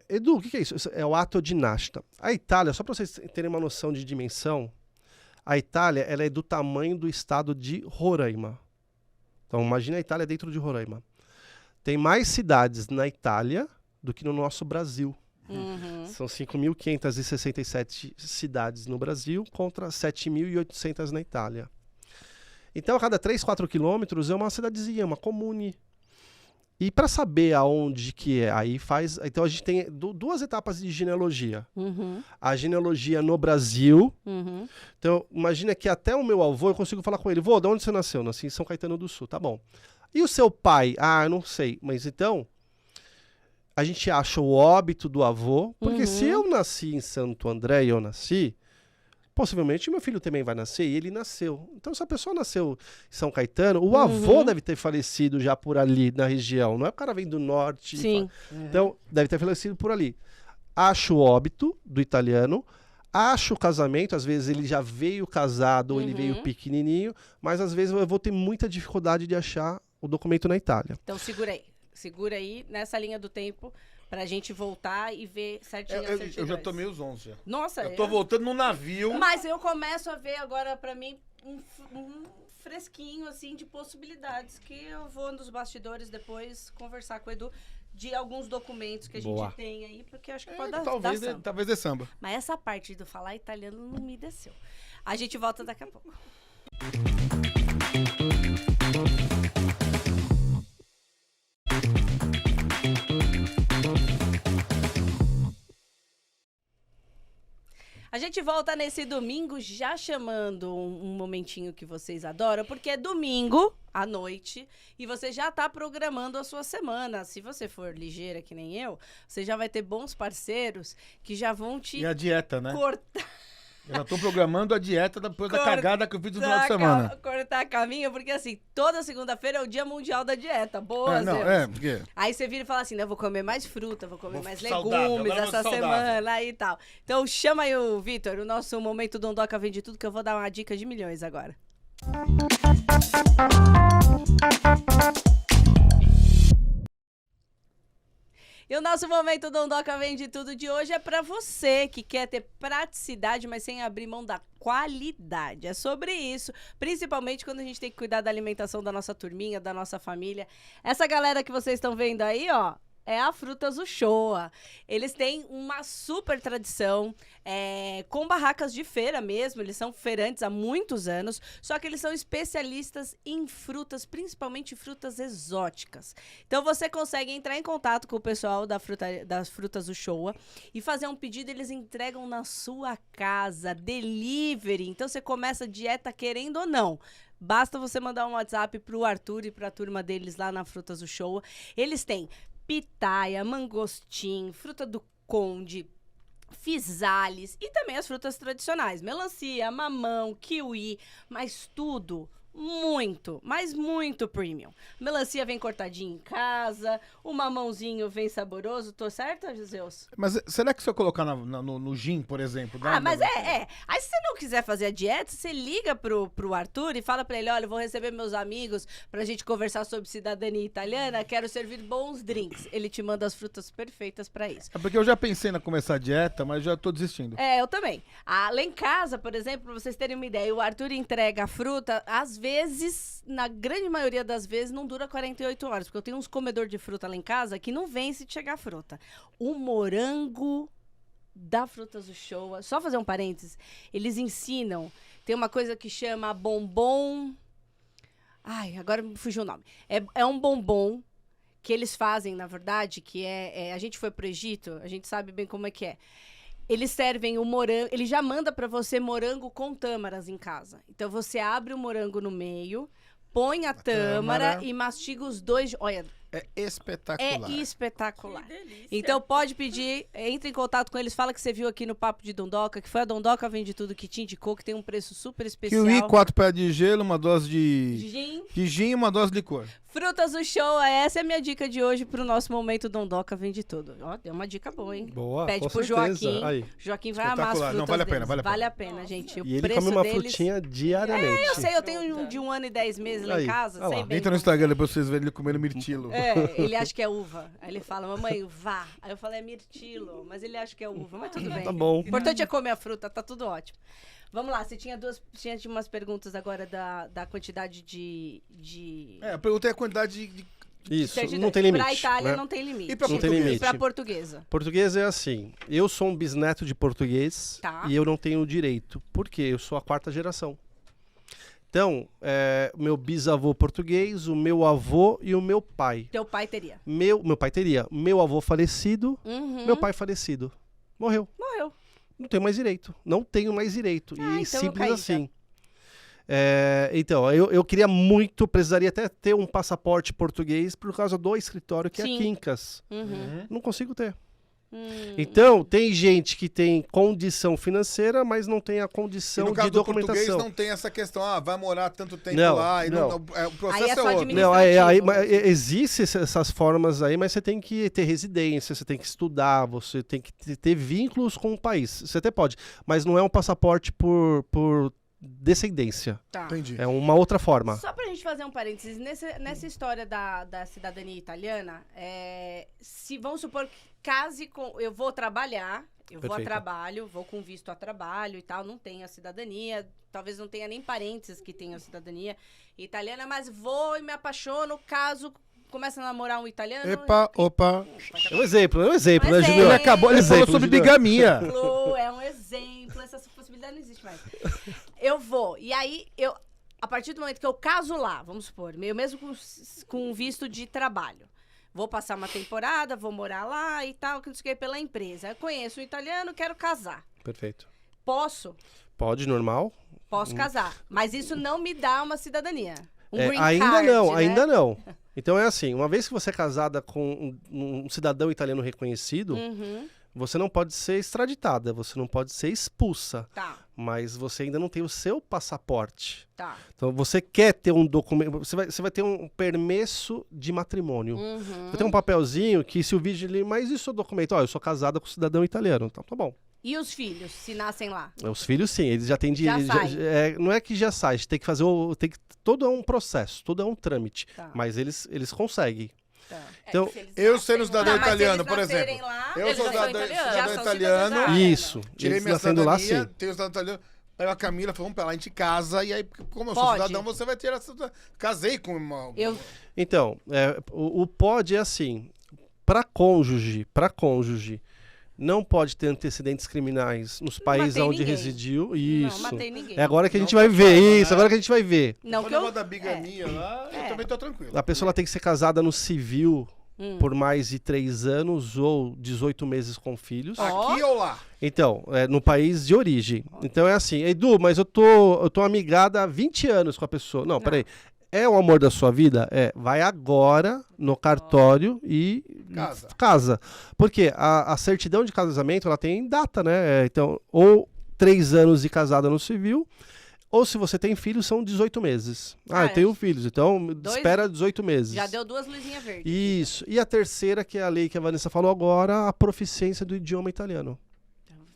Edu, o que é isso? Isso é o ato de nascita. A Itália, só para vocês terem uma noção de dimensão, a Itália ela é do tamanho do estado de Roraima. Então, imagina a Itália dentro de Roraima. Tem mais cidades na Itália do que no nosso Brasil. Uhum. São 5.567 cidades no Brasil contra 7.800 na Itália. Então, a cada 3, 4 quilômetros é uma cidadezinha, uma comune. E para saber aonde que é, aí faz... Então, a gente tem duas etapas de genealogia. Uhum. A genealogia no Brasil. Uhum. Então, imagina que até o meu avô, eu consigo falar com ele. Vô, de onde você nasceu? Nasci em São Caetano do Sul. Tá bom. E o seu pai? Ah, eu não sei. Mas então, a gente acha o óbito do avô, porque se eu nasci em Santo André e eu nasci, possivelmente meu filho também vai nascer e ele nasceu. Então, se a pessoa nasceu em São Caetano, o avô deve ter falecido já por ali na região. Não é o cara vem do norte. Sim. Então, deve ter falecido por ali. Acho o óbito do italiano, acho o casamento, às vezes ele já veio casado ou ele veio pequenininho, mas às vezes eu vou ter muita dificuldade de achar o documento na Itália. Então segura aí nessa linha do tempo pra gente voltar e ver certinho as Eu certidões. já tomei os 11. Nossa, Eu tô voltando no navio. Mas eu começo a ver agora pra mim um fresquinho assim de possibilidades que eu vou nos bastidores depois conversar com o Edu de alguns documentos que a gente tem aí, porque eu acho que pode dar samba. Talvez dê samba. Mas essa parte do falar italiano não me desceu. A gente volta daqui a pouco. A gente volta nesse domingo já chamando um momentinho que vocês adoram, porque é domingo à noite e você já tá programando a sua semana. Se você for ligeira que nem eu, você já vai ter bons parceiros que já vão te E a dieta, né? cortar. Eu já tô programando a dieta depois da cagada que eu fiz no final de semana. Cortar caminho, porque assim, toda segunda-feira é o dia mundial da dieta. Boa, Zé. Porque... Aí você vira e fala assim, né, eu vou comer mais fruta, vou comer mais saudável, legumes agora eu vou essa saudável. semana aí e tal. Então chama aí o Vitor, o nosso Momento Dondoca Vende Tudo, que eu vou dar uma dica de milhões agora. E o nosso Momento Dondoca Vende Tudo de hoje é pra você que quer ter praticidade, mas sem abrir mão da qualidade. É sobre isso, principalmente quando a gente tem que cuidar da alimentação da nossa turminha, da nossa família. Essa galera que vocês estão vendo aí, ó, é a Frutas Uchoa. Eles têm uma super tradição, com barracas de feira mesmo, eles são feirantes há muitos anos, só que eles são especialistas em frutas, principalmente frutas exóticas. Então você consegue entrar em contato com o pessoal das Frutas Uchoa e fazer um pedido, eles entregam na sua casa, delivery. Então você começa a dieta querendo ou não. Basta você mandar um WhatsApp pro Arthur e pra turma deles lá na Frutas Uchoa. Eles têm pitaia, mangostim, fruta do conde, fisales e também as frutas tradicionais, melancia, mamão, kiwi, mas tudo muito, mas muito premium. Melancia vem cortadinha em casa, o mamãozinho vem saboroso, tô certa, Zeus? Mas será que se eu colocar no gin, por exemplo... Mas Aí se você não quiser fazer a dieta, você liga pro Arthur e fala pra ele, olha, eu vou receber meus amigos pra gente conversar sobre cidadania italiana, quero servir bons drinks. Ele te manda as frutas perfeitas pra isso. É porque eu já pensei em começar a dieta, mas já tô desistindo. Eu também. Lá em casa, por exemplo, pra vocês terem uma ideia, o Arthur entrega a fruta, às vezes, na grande maioria das vezes, não dura 48 horas, porque eu tenho uns comedor de fruta lá em casa que não vence de chegar fruta. O morango da Frutas Uchoa, só fazer um parênteses, eles ensinam, tem uma coisa que chama bombom... Ai, agora me fugiu o nome. É um bombom que eles fazem, na verdade, que a gente foi pro Egito, a gente sabe bem como é que é. Eles servem o morango, ele já manda pra você morango com tâmaras em casa. Então você abre o morango no meio, põe a tâmara e mastiga os dois. Olha, É espetacular. é espetacular. Que delícia. Então pode pedir, entre em contato com eles, fala que você viu aqui no Papo de Dondoca, que foi a Dondoca Vende Tudo que te indicou, que tem um preço super especial. Kiwi, 4 pés de gelo, uma dose Gin. de gin e uma dose de licor. Frutas Uchoa, essa é a minha dica de hoje pro nosso Momento Dondoca Vende Tudo. Ó, deu uma dica boa, hein? Boa, Pede com pro certeza. Joaquim. Aí. Joaquim vai amar as Espetacular. frutas Não, vale a pena, deles. vale a pena, gente. O E ele preço come uma deles... frutinha diariamente. Eu sei, eu tenho um de 1 ano e 10 meses lá em Aí, casa, olha sei lá. bem. Entra no Instagram depois vocês verem ele comendo mirtilo. Ele acha que é uva. Aí ele fala, mamãe, vá. Aí eu falo, é mirtilo. Mas ele acha que é uva, mas tudo bem. Tá bom. O importante é comer a fruta, tá tudo ótimo. Vamos lá, você tinha umas perguntas agora da quantidade de... Eu perguntei a quantidade de... Isso, certidão. não tem limite. Pra Itália né? não tem limite. E pra Não tem português? limite. Pra portuguesa. Português é assim, eu sou um bisneto de português Tá. e eu não tenho direito. Por quê? Eu sou a 4ª geração. Então, meu bisavô português, o meu avô e o meu pai. Teu pai teria. Meu pai teria. Meu avô falecido, Uhum. meu pai falecido. Morreu. Morreu. Não tenho mais direito. Não tenho mais direito. Ah, E então simples caída. assim. Então, eu queria muito, precisaria até ter um passaporte português por causa do escritório que é Sim. a Quincas. Uhum. Não consigo ter. Então, tem gente que tem condição financeira, mas não tem a E condição no caso de do português documentação. não tem essa questão, vai morar tanto tempo Não, lá. E não. o Aí processo é só é outro. Não, administrativo. existem essas formas aí, mas você tem que ter residência, você tem que estudar, você tem que ter vínculos com o país. Você até pode, mas não é um passaporte por descendência. Tá. Entendi. É uma outra forma. Só pra gente fazer um parênteses, nessa história da cidadania italiana, se vamos supor que case com... Eu vou trabalhar, eu vou a Perfeito. trabalho, vou com visto a trabalho e tal, não tenho a cidadania, talvez não tenha nem parentes que tenham a cidadania italiana, mas vou e me apaixono, caso, começa a namorar um italiano... Opa. É um exemplo, né, Um Júnior? exemplo. Ele falou Exemplo, sobre Júnior. bigamia. É um exemplo, essa possibilidade não existe mais. Eu vou, e aí, a partir do momento que eu caso lá, vamos supor, eu mesmo com visto de trabalho, vou passar uma temporada, vou morar lá e tal, que não sei o que, pela empresa. Eu conheço um italiano, quero casar. Perfeito. Posso normal. casar, mas isso não me dá uma cidadania. Green Ainda card, não, né? ainda não. Então é assim, uma vez que você é casada com um cidadão italiano reconhecido, Uhum, você não pode ser extraditada, você não pode ser expulsa, tá, mas você ainda não tem o seu passaporte. tá. Então você quer ter um documento, você vai ter um permesso de matrimônio. Uhum. Vai ter um papelzinho que se o vídeo ali, mas isso é o documento, eu sou casada com um cidadão italiano, então tá bom. E os filhos, se nascem lá? Os filhos sim, eles já têm Já sai. não é que já sai, a gente tem que fazer todo é um processo, todo é um trâmite, Tá. mas eles conseguem. Tá. Então, se eles eu sendo nascem cidadão lá- mas se italiano, eles por nascerem exemplo. lá, Eu Eles sou já são cidadão italianos. já cidadão são italiano. cidadãos. Isso, Tirei eles minha nascendo lá cidadania, sim. tenho cidadão italiano. Aí a Camila falou, vamos pra lá, a gente casa. E aí, como eu sou Pode. cidadão, você vai ter a cidadania. Casei com uma... Então, o POD é assim, para cônjuge, não pode ter antecedentes criminais nos países matei onde ninguém. residiu. Não Isso. matei ninguém. É agora que a Não gente vai pode ver falar, isso, né? agora que a gente vai ver. Não Quando que eu eu... vou da bigamia lá, eu também tô tranquilo. A pessoa ela tem que ser casada no civil Por por mais de 3 anos ou 18 meses com filhos. Ó. Aqui ou lá? Então, no país de origem. Então é assim, Edu, mas eu tô amigada há 20 anos com a pessoa. Não, peraí. É o amor da sua vida? Vai agora no cartório e casa. Porque a certidão de casamento, ela tem data, né? Então, ou 3 anos de casada no civil, ou se você tem filhos, são 18 meses. Eu tenho filhos, então espera 18 meses. Já deu 2 luzinhas verdes. Isso. E a terceira, que é a lei que a Vanessa falou agora, a proficiência do idioma italiano.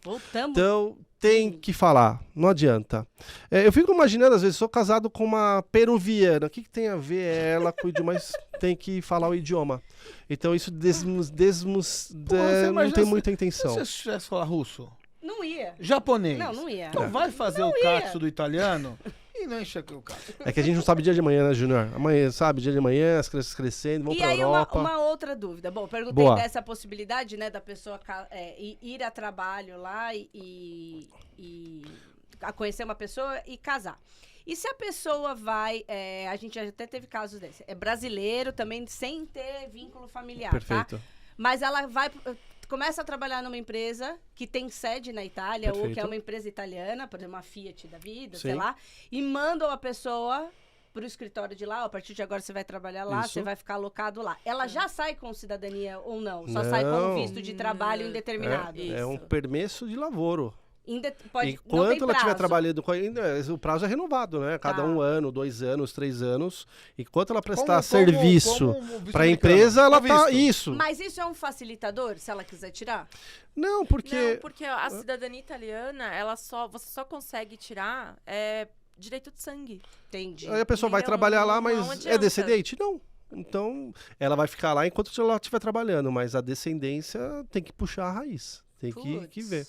Voltamos. Então, tem que falar, não adianta. Eu fico imaginando, às vezes, sou casado com uma peruviana. O que tem a ver ela com o idioma? Mas tem que falar o idioma. Então, isso não tem muita intenção. Se você tivesse falar russo, Não ia. japonês, Não ia. então vai fazer o katsu do italiano e não enche o cara. É que a gente não sabe dia de amanhã, né, Júnior? Amanhã, sabe? Dia de amanhã, as crianças crescendo, vão E pra aí, Europa. uma outra dúvida. Bom, perguntei Boa. dessa possibilidade, né, da pessoa ir a trabalho lá e a conhecer uma pessoa e casar. E se a pessoa vai, a gente já até teve casos desses, é brasileiro também, sem ter vínculo familiar, Perfeito. tá? Mas ela começa a trabalhar numa empresa que tem sede na Itália, ou que Perfeito. é uma empresa italiana, por exemplo, uma Fiat da vida, sei Sim. lá, e mandam a pessoa pro escritório de lá, a partir de agora você vai trabalhar lá, Isso. você vai ficar alocado lá. Ela já sai com cidadania ou não? Só sai com Não. visto de trabalho indeterminado? É um Isso. permesso de lavoro. Não tem Enquanto ela estiver prazo. trabalhando, o prazo é renovado, né? Cada Tá. 1 ano, 2 anos, 3 anos. Enquanto ela prestar Como serviço um visto para a americano. empresa, ela Um tá. visto. Isso. Mas isso é um facilitador, se ela quiser tirar? Não, porque. Não, porque a cidadania italiana, você só consegue tirar direito de sangue. Entendi. Aí a pessoa vai Entendeu? trabalhar lá, Não mas é adianta. descendente? Não. Então, ela vai ficar lá enquanto ela estiver trabalhando, mas a descendência tem que puxar a raiz. Tem que Puts. ver.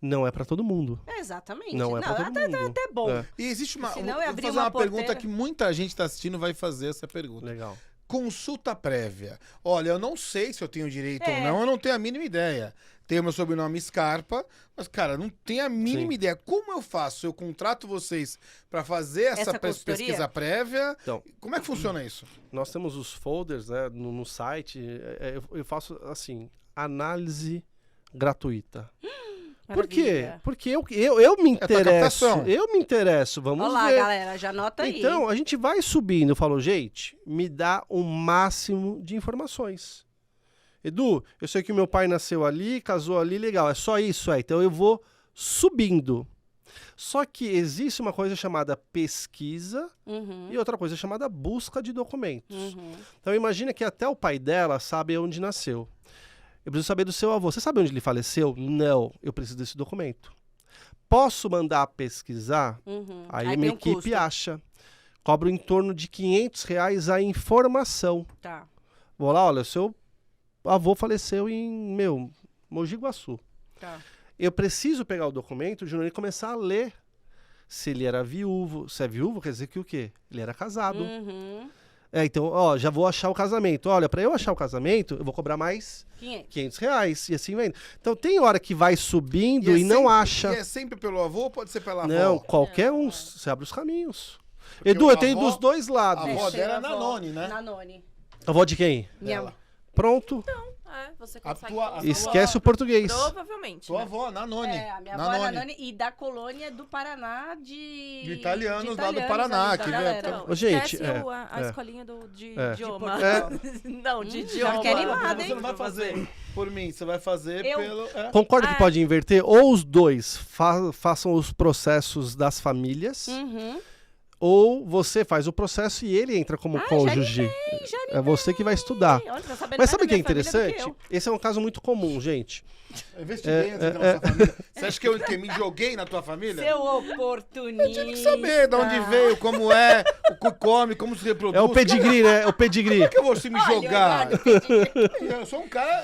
Não é para todo mundo. Exatamente. Não é pra todo até, mundo. até bom. É. E existe uma... Senão eu eu vou abri fazer uma uma pergunta porteira. que muita gente tá assistindo vai fazer essa pergunta. Legal. Consulta prévia. Olha, eu não sei se eu tenho direito ou É. não, eu não tenho a mínima ideia. Tenho meu sobrenome Scarpa, mas, cara, não tenho a mínima Sim. ideia. Como eu faço? Eu contrato vocês para fazer essa Essa consultoria? pesquisa prévia? Então, Como é que funciona isso? nós temos os folders, né, no site. Eu faço, assim, análise gratuita. Por quê? Maravilha. Porque eu me tua interesso. captação. Eu me interesso. Vamos Olha lá, ver. galera, já anota aí. Então, a gente vai subindo. Eu falo, gente, me dá o máximo de informações. Edu, eu sei que o meu pai nasceu ali, casou ali, legal. É só isso, Então eu vou subindo. Só que existe uma coisa chamada pesquisa Uhum, e outra coisa chamada busca de documentos. uhum. Então imagina que até o pai dela sabe onde nasceu. Eu preciso saber do seu avô. Você sabe onde ele faleceu? Não, eu preciso desse documento. Posso mandar pesquisar? Uhum. Aí a tem minha um equipe custo. acha. Cobro em torno de R$500 a informação. Tá. Vou lá, olha, o seu avô faleceu em, Mogi Guaçu. Tá. Eu preciso pegar o documento, Júnior, e começar a ler. Se ele era viúvo. Se é viúvo, quer dizer que o quê? Ele era casado. Uhum. Então, ó, já vou achar o casamento. Olha, para eu achar o casamento, eu vou cobrar mais 500. R$500. E assim vem. Então, tem hora que vai subindo é e não sempre- acha. E é sempre pelo avô ou pode ser pela avó? Não, qualquer Não, um. é. Você abre os caminhos. Porque Edu, a eu tenho avó- dos dois lados. a avó Tem dela é a avó. Nanone, né? Nanone. A avó de quem? Minha Dela. Pronto. Você A consegue. tua- a colocar- tua- Esquece o português. Provavelmente. Tua né? avó, Nanone. É, a minha avó é Nanone e da colônia do Paraná de italianos lá do italianos Paraná, ali, da que galera. vem- Não, Ô, gente, esquece é, a é. escolinha de É. idioma. De Não, de já idioma. fiquei animada, hein? Você não vai fazer por mim, você vai fazer Eu- pelo... é. Concorda que Ah. pode inverter? Ou os dois façam os processos das famílias, Uhum. ou você faz o processo e ele entra como cônjuge. É você que vai estudar. Olha, tá sabendo Mas mais sabe o da que é minha família do que interessante? eu. Esse é um caso muito comum, gente. Eu investiguei antes então, sua família. Você acha que eu me joguei na tua família? Seu oportunista. Eu tinha que saber de onde veio, como é, o que come, como se reproduz. É o pedigree, né? É o pedigree. Como é que eu vou se me Olha, jogar? Eduardo,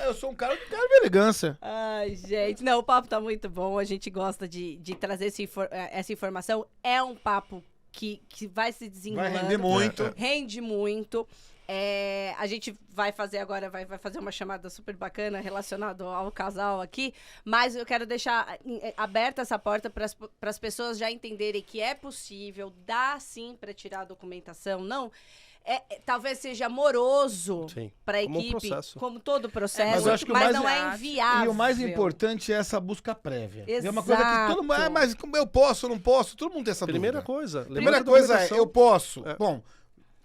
Eu sou um cara que quero elegância. Ai, gente. Não, o papo tá muito bom. A gente gosta de trazer essa informação. É um papo que vai se desenrolando. Vai render muito. Rende muito. A gente vai fazer agora, vai fazer uma chamada super bacana relacionada ao casal aqui, mas eu quero deixar aberta essa porta para as pessoas já entenderem que é possível, dá sim para tirar a documentação, não... talvez seja moroso Sim, para a como um equipe, processo. como todo processo, Mas eu acho que o mas mais- não é inviável. E o mais importante é essa busca prévia. É uma Exato. coisa que todo mundo... mas como eu posso, não posso? Todo mundo tem essa Primeira dúvida. coisa. Primeira lembra da coisa é, documentação. eu posso. É. Bom,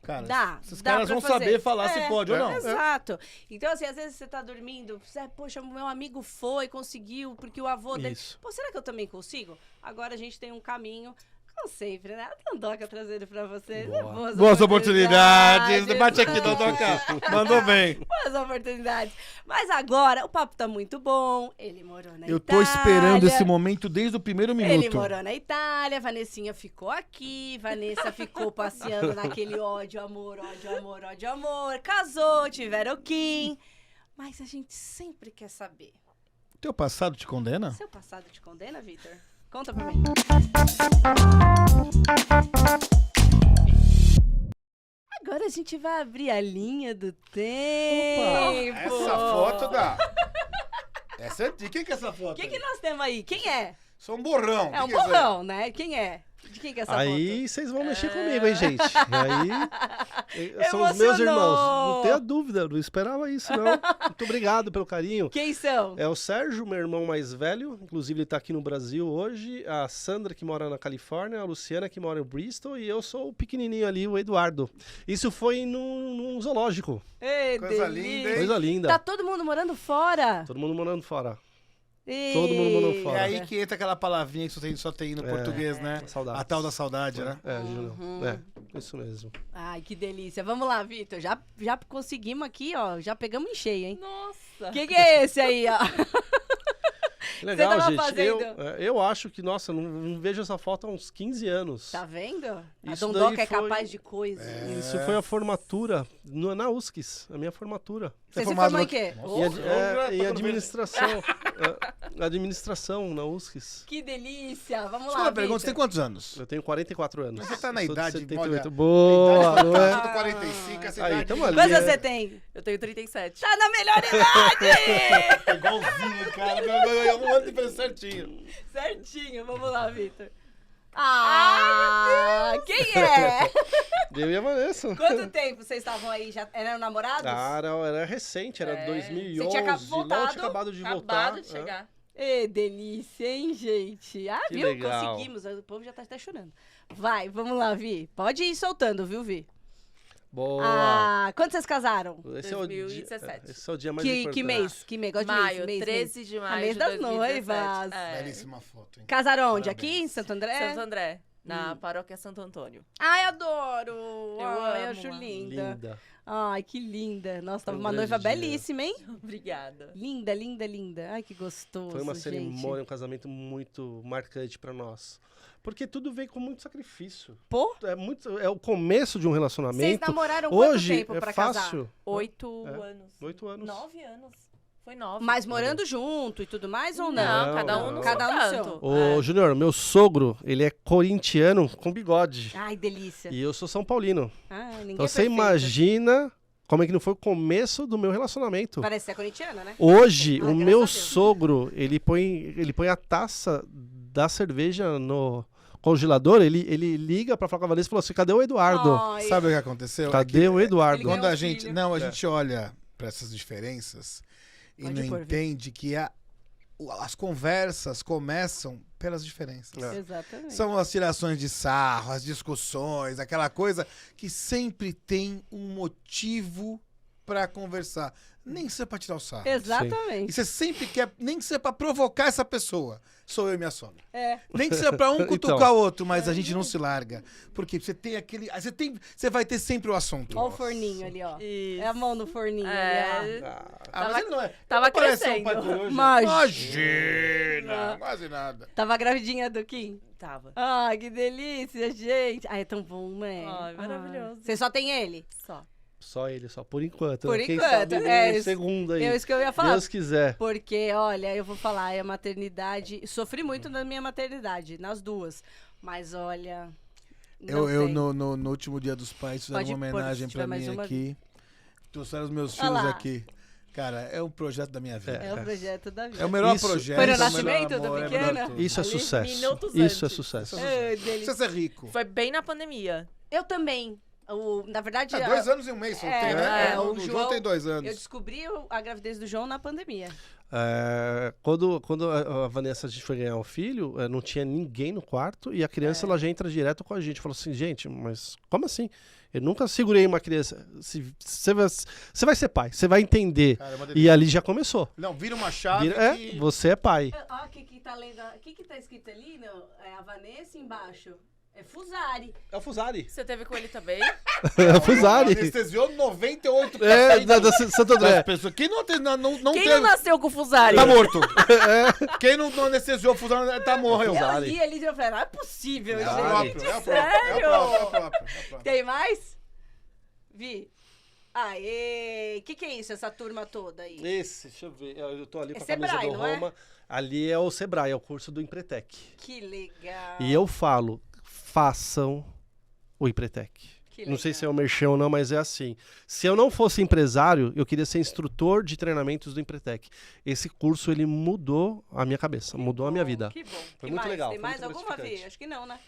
cara, Dá, esses dá caras pra vão fazer. saber falar se pode ou não. Exato. Então, assim, às vezes você tá dormindo, poxa, meu amigo foi, conseguiu, porque o avô dele... Isso. Pô, será que eu também consigo? Agora a gente tem um caminho, como sempre, né? A Dondoca trazendo pra vocês. Boa. Boas oportunidades. Bate aqui, Dondoca. Mandou bem. Boas oportunidades. Mas agora, o papo tá muito bom. Ele morou na Eu tô Itália. esperando esse momento desde o primeiro Ele minuto. morou na Itália, Vanessinha ficou aqui, Vanessa ficou passeando naquele ódio, amor, ódio, amor, ódio, amor. Casou, tiveram Kim. Mas a gente sempre quer saber. Teu passado te condena? Seu passado te condena, Vitor? Conta pra mim. Agora a gente vai abrir a linha do tempo. Essa foto dá. Essa é de quem que é essa foto? O que nós temos aí? Quem é? Sou um borrão. É um Que que isso aí? borrão, né? Quem é? De quem que é essa foto? Aí vocês vão mexer comigo, hein, gente? Aí são os meus Emocionou. irmãos. Não tenha dúvida, não esperava isso, não. Muito obrigado pelo carinho. Quem são? É o Sérgio, meu irmão mais velho. Inclusive, ele tá aqui no Brasil hoje. A Sandra, que mora na Califórnia. A Luciana, que mora em Bristol. E eu sou o pequenininho ali, o Eduardo. Isso foi num zoológico. Ei, Coisa delícia. linda, hein? Coisa linda. Tá todo mundo morando fora? Todo mundo morando fora. Todo mundo morando É fora. aí que entra aquela palavrinha que só tem no português, né? Saudades. A tal da saudade, né? É, Júnior. Uhum. É, isso mesmo. Ai, que delícia. Vamos lá, Vitor. Já conseguimos aqui, ó. Já pegamos em cheio, hein? Nossa. Que é esse aí, ó? Legal, tava gente. fazendo? Eu acho que, nossa, não vejo essa foto há uns 15 anos. Tá vendo? A Isso Dondoca daí é foi- capaz de coisas. Isso foi a formatura na USCS, a minha formatura. Você se formado formou em no- quê? Nossa. Em, Oh, ad- eu já tô em quando administração. Administração na USCS. que delícia. Vamos Só lá, uma pergunta, você tem Vitor. quantos anos? Eu tenho 44 anos. Você tá na Sou de idade, 78. olha, Boa, não é? Tô 45, essa Aí, idade tamo ali. Quantos é. você tem? Eu tenho 37. Tá na melhor idade! é igualzinho, cara. Eu um ano de diferença certinho. Certinho. Vamos lá, Vitor. Ah, quem é? Eu e a Vanessa. Quanto tempo vocês estavam aí? Já eram namorados? Ah, era recente, era 2011. Você tinha Não, eu voltado, tinha acabado de voltar. Acabado de chegar. Ê, delícia, hein, gente? Ah, Que viu? legal. Conseguimos. O povo já tá até chorando. Vai, vamos lá, Vi. Pode ir soltando, viu, Vi? Boa. Ah, quando vocês casaram? Esse é o dia, 2017. esse é o dia mais Que importante. mês? Que mês? Gosto de Maio, mês, 13 de maio mês de das 2017. noivas. É. Belíssima foto, hein? Casaram onde? Parabéns. Aqui em Santo André? Santo André, na paróquia Santo Antônio. Ai, adoro! Ai, amo, acho mano. linda. Linda. Ai, que linda. Nossa, Foi tava um uma grande noiva dia. belíssima, hein? Obrigada. Linda, linda, linda. Ai, que gostoso, Foi uma gente. cerimônia, um casamento muito marcante pra nós. Porque tudo veio com muito sacrifício. Pô, É o começo de um vocês relacionamento. namoraram quanto Hoje tempo é pra fácil. 8 É. anos. 8 anos. 9 anos. Foi 9. casar? Mas morando junto e tudo mais ou não? Não, cada um não. no Cada um no seu seu. canto. Ô, Júnior, meu sogro, ele é corintiano com bigode. Ai, delícia. E eu sou São Paulino. Ai, ninguém Então é você perfeito. imagina como é que não foi o começo do meu relacionamento. Parece ser corintiana, né? Hoje, Ai, o graças meu a Deus. sogro, ele põe a taça da cerveja no congelador, ele liga pra falar com a Vanessa e falou assim, cadê o Eduardo? Ai, Sabe o que aconteceu? Cadê o Eduardo? ele ganhou Quando a um gente. filho. Não, a É. gente olha pra essas diferenças e Pode não pôr, Vi. entende que as conversas começam pelas diferenças. É. Exatamente. São as tirações de sarro, as discussões, aquela coisa que sempre tem um motivo pra conversar. Nem que seja pra tirar o sarro. E Exatamente. você sempre quer, nem que seja pra provocar essa pessoa. Sou eu e minha sogra. É. Nem que seja pra um Então. cutucar o outro, mas a gente não se larga. Porque você tem aquele. Você vai ter sempre o assunto. Olha o forninho ali, ó. Isso. É a mão no forninho ali, ó. Mas ele não é. tava não parece ser um crescendo. pai coruja. Imagina. Quase nada. Tava gravidinha do Kim? Tava. Ai, que delícia, gente. Ai, é tão bom, né? Ai, maravilhoso. Você só tem ele? Só. Só ele, só por enquanto. Por Quem enquanto, sabe é no isso. segundo aí. É isso que eu ia falar. Deus quiser. Porque, olha, eu vou falar, a maternidade... Sofri muito na minha maternidade, nas duas. Mas, olha... não Eu tem. no último dia dos pais, fizeram Pode uma pôr, homenagem se tiver pra mais mim uma, aqui. Trouxeram os meus Olha filhos lá. aqui. Cara, é um projeto da minha vida. É o projeto da vida. É o melhor Isso- projeto. Foi no é o melhor nascimento do amor, é o pequeno? melhor tudo. Isso é Ali, sucesso. minutos Isso é antes. sucesso. Ai, delícia. Precisa ser rico. Foi bem na pandemia. Eu também. Na verdade... 2 anos e um mês solteiro, É, né? é, o o João- tem 2 Eu anos. descobri a gravidez do João na pandemia. Quando a Vanessa a gente foi ganhar o filho, não tinha ninguém no quarto e a criança ela já entra direto com a gente. Falou assim, gente, mas como assim? Eu nunca segurei uma criança. Você vai ser pai, você vai entender. Cara, é uma E delícia. ali já começou. Não, vira uma chave que... Você é pai. Ó, o que tá lendo? O que tá escrito ali? É a Vanessa embaixo. É Fusari. É o Fusari. Você teve com ele também? É o Fusari. Anestesiou 98% Da Santo das André. pessoas. Quem não Quem teve... não nasceu com o Fusari? Tá morto. Quem não anestesiou o fusão tá morreu. Eu li ali e eu falei, não é possível, É o gente. próprio, é o próprio. Sério? É o próprio. Tem mais? Vi. Aê! O que é isso, essa turma toda aí? Esse, deixa eu ver. Eu tô ali É com a camisa Sebrae, do não é? Roma. Ali é o Sebrae, é o curso do Empretec. Que legal. E eu falo, façam o Empretec. Que Não sei legal. se é o merchan ou não, mas é assim. Se eu não fosse empresário, eu queria ser instrutor de treinamentos do Empretec. Esse curso, ele mudou a minha cabeça, mudou a minha vida. Que bom. Foi Que muito mais? legal, Tem foi mais muito alguma, Vi? gratificante. Acho que não, né?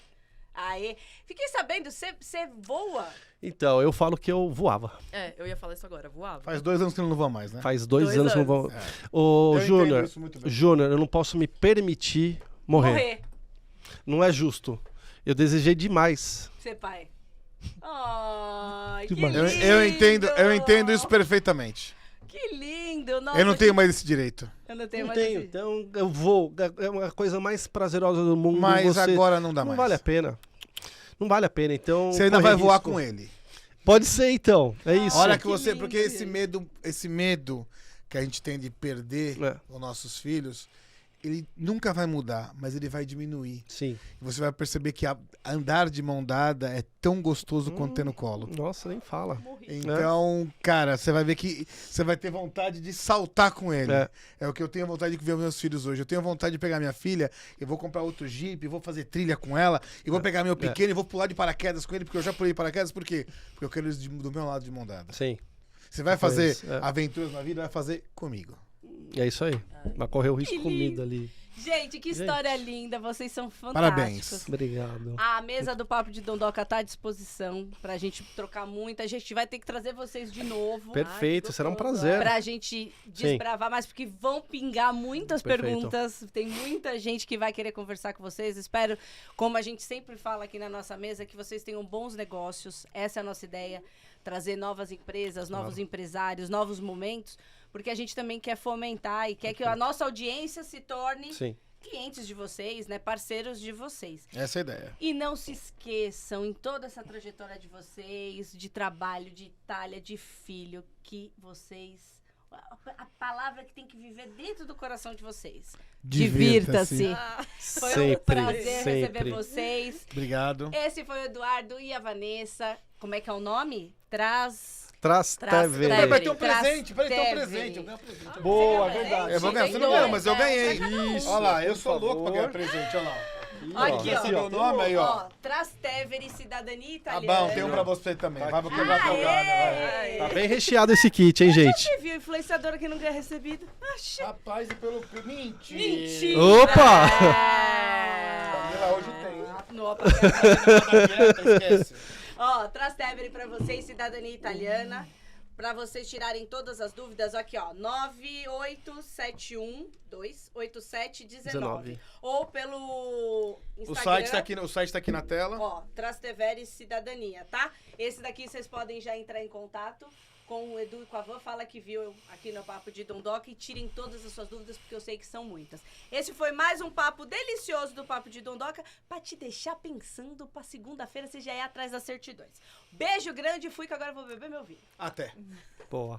Aê. Fiquei sabendo, você voa? Então, eu falo que eu voava. É, eu ia falar isso agora, voava. Faz 2 anos que ele não voa mais, né? Faz 2 2 anos que eu não anos. vou... Ô, Eu entendo Júnior, isso muito bem. Júnior, eu não posso me permitir morrer. Não é justo. Eu desejei demais. Ser pai. Ai, que Demais. lindo. Eu entendo isso perfeitamente. Que lindo. Nossa, Eu não tenho mais esse direito. Eu não tenho Não mais tenho, esse- então eu vou. É uma coisa mais prazerosa do mundo. Mas você... agora não dá Não mais. vale a pena. Não vale a pena, então... Você ainda correr vai voar risco. com ele. Pode ser, então. É isso. Olha que que você... lindo, Porque esse medo que a gente tem de perder É. os nossos filhos, ele nunca vai mudar, mas ele vai diminuir. Sim. E você vai perceber que andar de mão dada é tão gostoso quanto ter no colo. Nossa, nem fala. Morri. Então, cara, você vai ver que você vai ter vontade de saltar com ele. É. É o que eu tenho vontade de ver meus filhos hoje. Eu tenho vontade de pegar minha filha, eu vou comprar outro Jeep, vou fazer trilha com ela, e vou pegar meu pequeno e vou pular de paraquedas com ele, porque eu já pulei de paraquedas, por quê? Porque eu quero eles do meu lado de mão dada. Sim. Você vai fazer Pois, é. aventuras na vida, vai fazer comigo. É isso aí. Vai correr o risco Que comigo lindo. ali. Gente, que história linda. Vocês são fantásticos. Parabéns. Obrigado. A mesa do Papo de Dondoca tá à disposição pra gente trocar muito. A gente vai ter que trazer vocês de novo. Perfeito, Ai, será um gostoso. prazer. Pra gente desbravar mais, porque vão pingar muitas Perfeito. perguntas. Tem muita gente que vai querer conversar com vocês. Espero, como a gente sempre fala aqui na nossa mesa, que vocês tenham bons negócios. Essa é a nossa ideia. Trazer novas empresas, novos empresários, novos momentos. Porque a gente também quer fomentar e quer que a nossa audiência se torne Sim. clientes de vocês, né? Parceiros de vocês. Essa é a ideia. E não se esqueçam, em toda essa trajetória de vocês, de trabalho, de Itália, de filho, que vocês... A palavra que tem que viver dentro do coração de vocês. Divirta-se. Foi um Sempre, prazer receber sempre. vocês. Obrigado. Esse foi o Eduardo e a Vanessa. Como é que é o nome? Trastevere. Trastevere. Vai ter um presente. Peraí, tem um Trastevere. presente. Eu ganho um presente. Boa, Você verdade. Eu vou ganhar. Você não ganhou, ganhou, mas eu ganhei. Isso. Olha lá, eu por sou louco pra favor. ganhar presente. Olha lá. Aqui, ó. Esse é meu nome aí, ó. Ó, Trastevere, Cidadania Tá Italiana. bom, tem um pra você também. Tá Vai aqui. pra quebrar teu galho, vai. Aê! Tá bem recheado esse kit, hein, gente? Você viu influenciadora que não ganha recebido? Oxi. Rapaz, e pelo... Mentira. Mentira! Opa! Camila, hoje tem. No Esquece. Ó, Trastevere pra vocês, cidadania italiana. Pra vocês tirarem todas as dúvidas, aqui ó, 987128719. Ou pelo Instagram. O site tá aqui na tela. Ó, Trastevere Cidadania, tá? Esse daqui vocês podem já entrar em contato com o Edu e com a Van. Fala que viu aqui no Papo de Dondoca e tirem todas as suas dúvidas, porque eu sei que são muitas. Esse foi mais um papo delicioso do Papo de Dondoca, pra te deixar pensando pra segunda-feira você já ir atrás das certidões. Beijo grande, fui que agora eu vou beber meu vinho. Até. Boa.